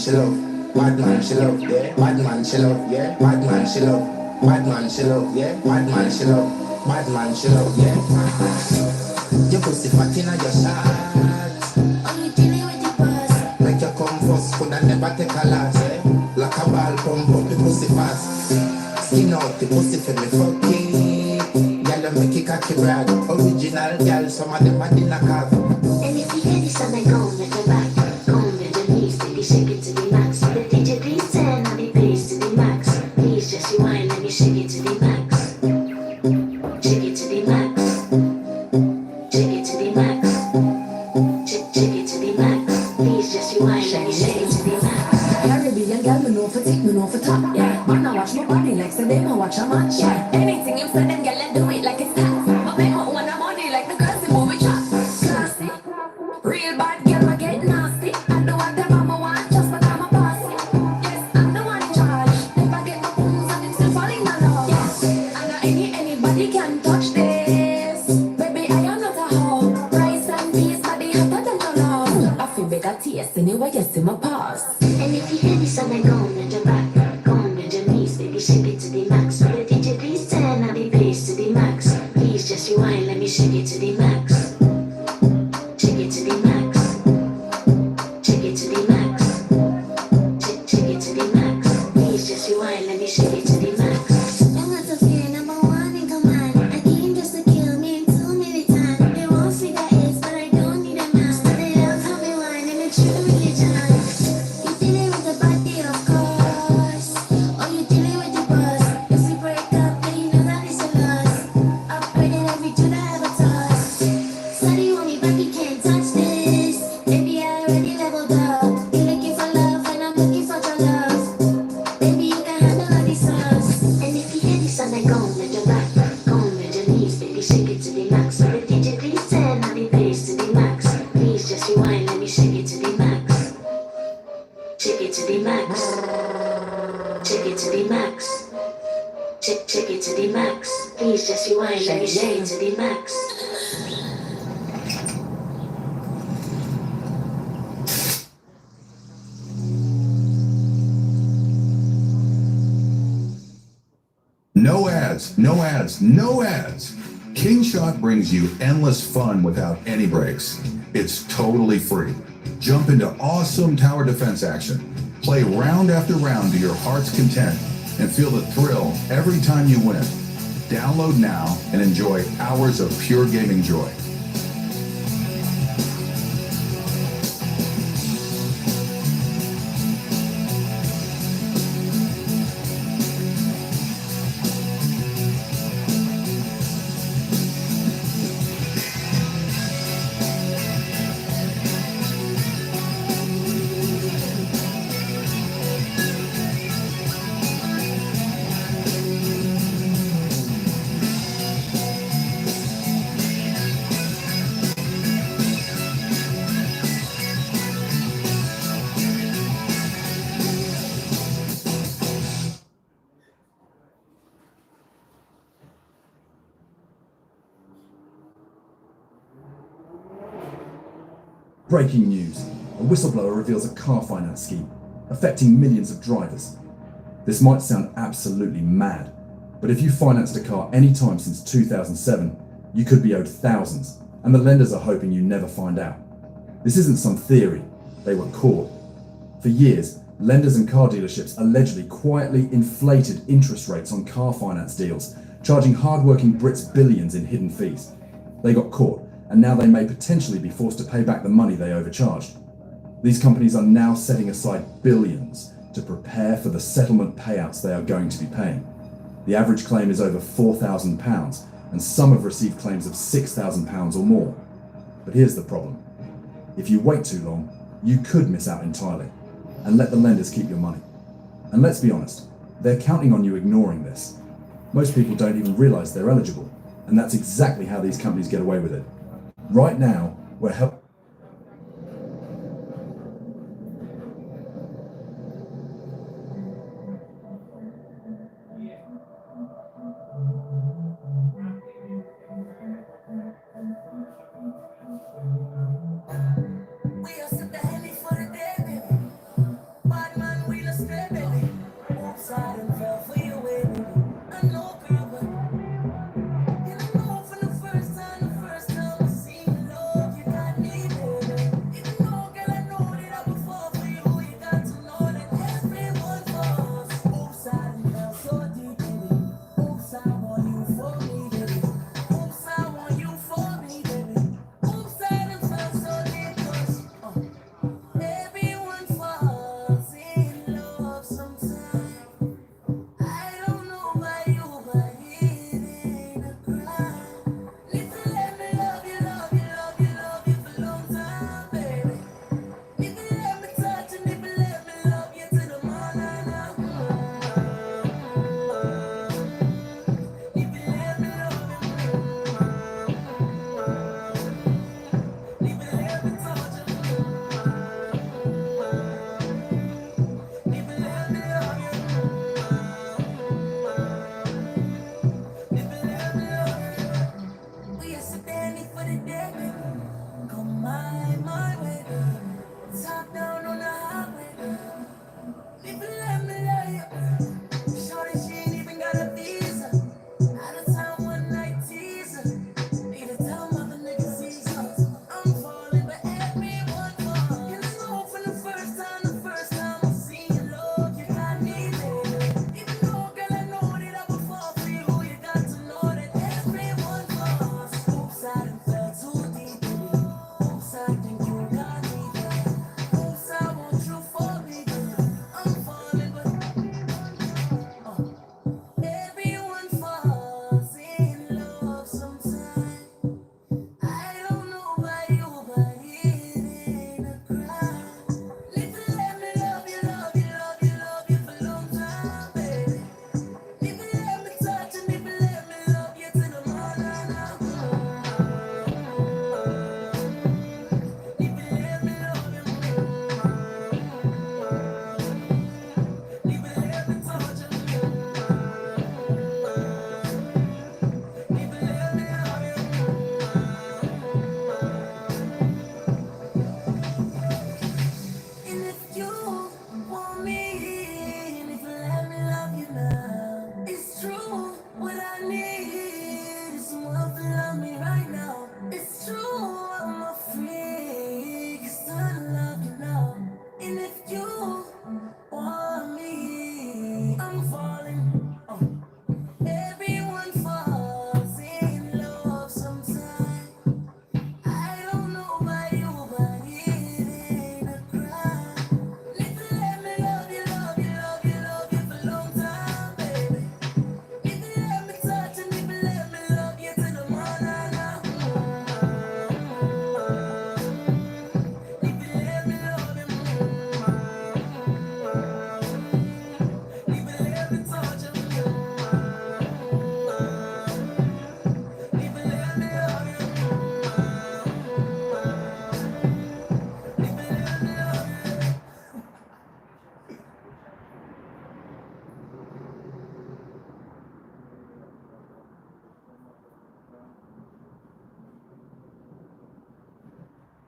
She love, bad man she love, yeah. Bad man she love, yeah. Bad man she love, bad man she love, yeah. Bad man she love, bad man she love, yeah. Your pussy fat inna your shot. Are you dealing with the boss? Like you come first, coulda never take a lot, yeah. Like a ball pump up the pussy fast. Skin out the pussy for me fuck it. Y'all make it cocky brag. Original girl, some of them are in a calf. And if you hear this song, then go with the back. Go with the knees, baby, shake it to the max. The DJ please turn on the bass to the max. Please just rewind, let me shake it to the max. Shake it to the max. Shake it to the max. Shake it to the max. Please just rewind, let me shake it to the max. Caribbean girl, me know for tick, me know for top, yeah. Man, I watch my body like say they ma watch a match, yeah. Anything you say, them girl, and do it like it's that. But make my own money like the girls in movie trap. Classy, real bad girl, I get nasty. I do what the mama want, just but I'm a boss. Yes, I'm the one in charge. If I get my phones and it's still falling in love. Yes, and not anybody can touch this. Baby, I am not a hoe. Rice and peas, body hotter than your love. I feel bigger taste anyway, you see my pass. And if you hear this song, then go on your back. Go on your knees, baby, shake it to the max. Will the DJ please turn on the bass to the max? Please just rewind, let me shake it to the max. Shake it to the max. Shake it to the max. Shake it to the max. Please just rewind, let me shake it to the max. I'm not so fear, number one in command. I came just to kill me and 2 militant. They won't figure it, but I don't need a man. So they love how me whine and it's true religion. You dealing with the body, of course. Or you dealing with the boss. If we break up, then you know that it's a loss. Upgrading every tool I ever toss. Study on me, but you can't touch this. Baby, I already leveled up. You're looking for love, and I'm looking for your love. Baby, you can handle all these sauce. And if you hear this song, then go on your back. Go on your knees, baby, shake it to the max. Will the DJ please turn on the bass to the max? Please just rewind, let me shake it to the max. Shake it to the max. Shake it to the max. Shake it to the max. Please just rewind, let me shake it to the max. No ads, no ads, no ads. King Shot brings you endless fun without any breaks. It's totally free. Jump into awesome tower defense action. Play round after round to your heart's content and feel the thrill every time you win. Download now and enjoy hours of pure gaming joy. Breaking news. A whistleblower reveals a car finance scheme affecting millions of drivers. This might sound absolutely mad, but if you financed a car any time since 2007, you could be owed thousands, and the lenders are hoping you never find out. This isn't some theory, they were caught. For years, lenders and car dealerships allegedly quietly inflated interest rates on car finance deals, charging hard-working Brits billions in hidden fees. They got caught, and now they may potentially be forced to pay back the money they overcharged. These companies are now setting aside billions to prepare for the settlement payouts they are going to be paying. The average claim is over £4,000, and some have received claims of £6,000 or more. But here's the problem. If you wait too long, you could miss out entirely, and let the lenders keep your money. And let's be honest, they're counting on you ignoring this. Most people don't even realise they're eligible, and that's exactly how these companies get away with it. Right now, we're helping. Got me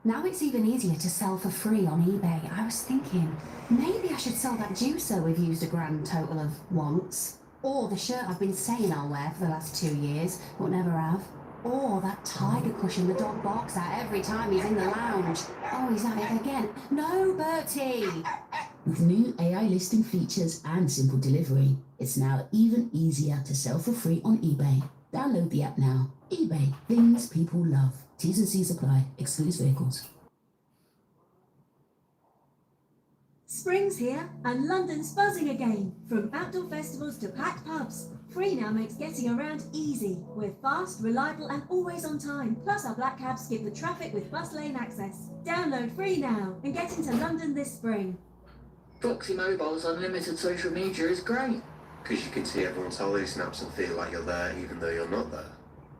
Now it's even easier to sell for free on eBay. I was thinking, maybe I should sell that juicer we've used a grand total of once. Or the shirt I've been saying I'll wear for the last 2 years, but never have. Or that tiger cushion the dog barks at every time he's in the lounge. Oh, he's at it again. No, Bertie! With new AI listing features and simple delivery, it's now even easier to sell for free on eBay. Download the app now. eBay, things people love. T's and C's apply. Excludes vehicles. Spring's here and London's buzzing again. From outdoor festivals to packed pubs, Free now makes getting around easy. We're fast, reliable and always on time. Plus our black cabs skip the traffic with bus lane access. Download Free now and get into London this spring. Voxy Mobile's unlimited social media is great. Because you can see everyone's holiday snaps and feel like you're there even though you're not there.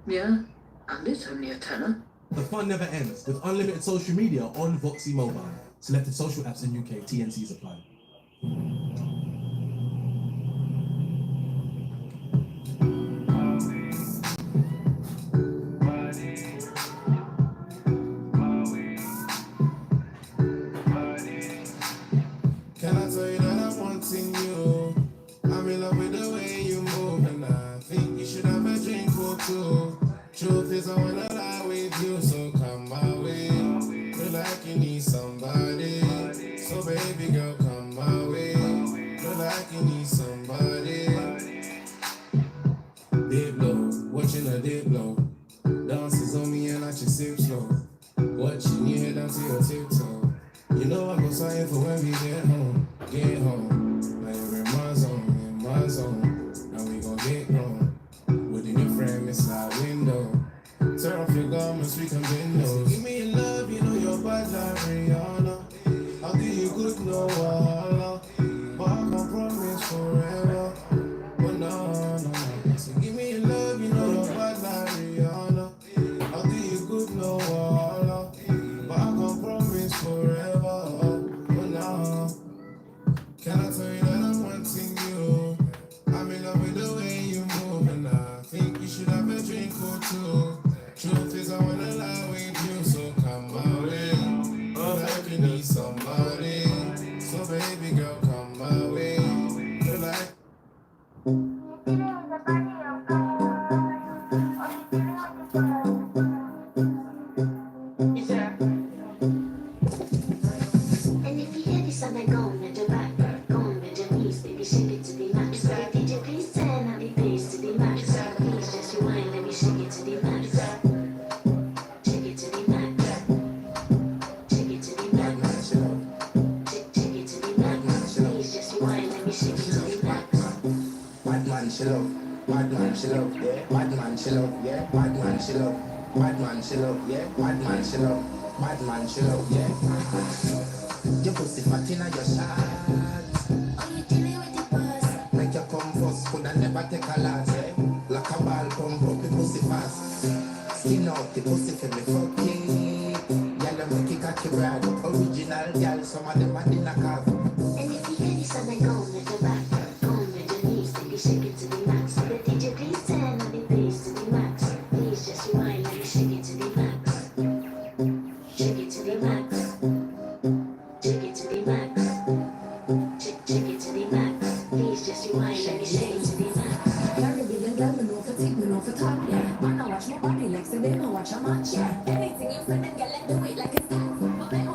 Yeah, and it's only a tenner. The fun never ends with unlimited social media on Voxy Mobile. Selected social apps in UK, TNCs apply. Can I tell you that I'm wanting you? I'm in love with the way you move, and I think you should have a drink or two. Truth is, I wanna lie with you, so come my way. Feel like you need somebody, so baby girl, come my way. Feel like you need somebody. Dip low, watching a dip low. Dances on me and I just sip slow. Watching you head down to your tiptoe. You know I go sign for when we get home. Get home, like you're in my zone, and we gon' get grown. Within your frame, it's our window. Turn off your garments, we can windows. Give me your love, you know you're bad like Rihanna. I'll give you good, no wahala. But I can't promise forever. But no. So give me your love, you know you're bad like Rihanna. I'll give you good, no wahala. But I can't promise forever. But no. Can I tell you that I'm wanting you? I'm in love with the way you move, and I think you should have a drink or two. Truth is, I wanna lie with you, so come my way. Feel like you need somebody, so baby girl, come my way. Feel like And if you hear this song, then go on with the back, go on with the knees, baby, shake it to the max. DJ, please turn on the bass to the max. Please just rewind, let me shake it to the max. Shake it to the max. Shake it to the max. Shake it to the max. Please just rewind, let me shake it to the max. Bad man, she love. Bad man, she love. Yeah. Bad man, she love. Yeah. Bad man, she love. Bad man, she love. Yeah. Bad man, she love. Bad man, she love. Yeah. Your pussy fat inna your shot. Oh, you dealing with the buzz? Make you come first, coulda never take a lot. Yeah. Like a ball pump up the pussy fast. Skin out the pussy for me fucking. Y'all make it cocky brad. Original y'all, some of them are in a calf. And if you hear this song, then go on with the back, go on with the knees, baby, shake it to the max. The DJ, please turn on the bass to the max. Please just rewind, let me shake it to the max. Shake it to the max. Shake it to the max. Shake it to the max. Please just rewind, let me shake it to the max. Caribbean girl, me know for take, me know for top, yeah. Man, I watch my body like say they know watch a match, yeah. Anything you say, then girl, let do it like it's that.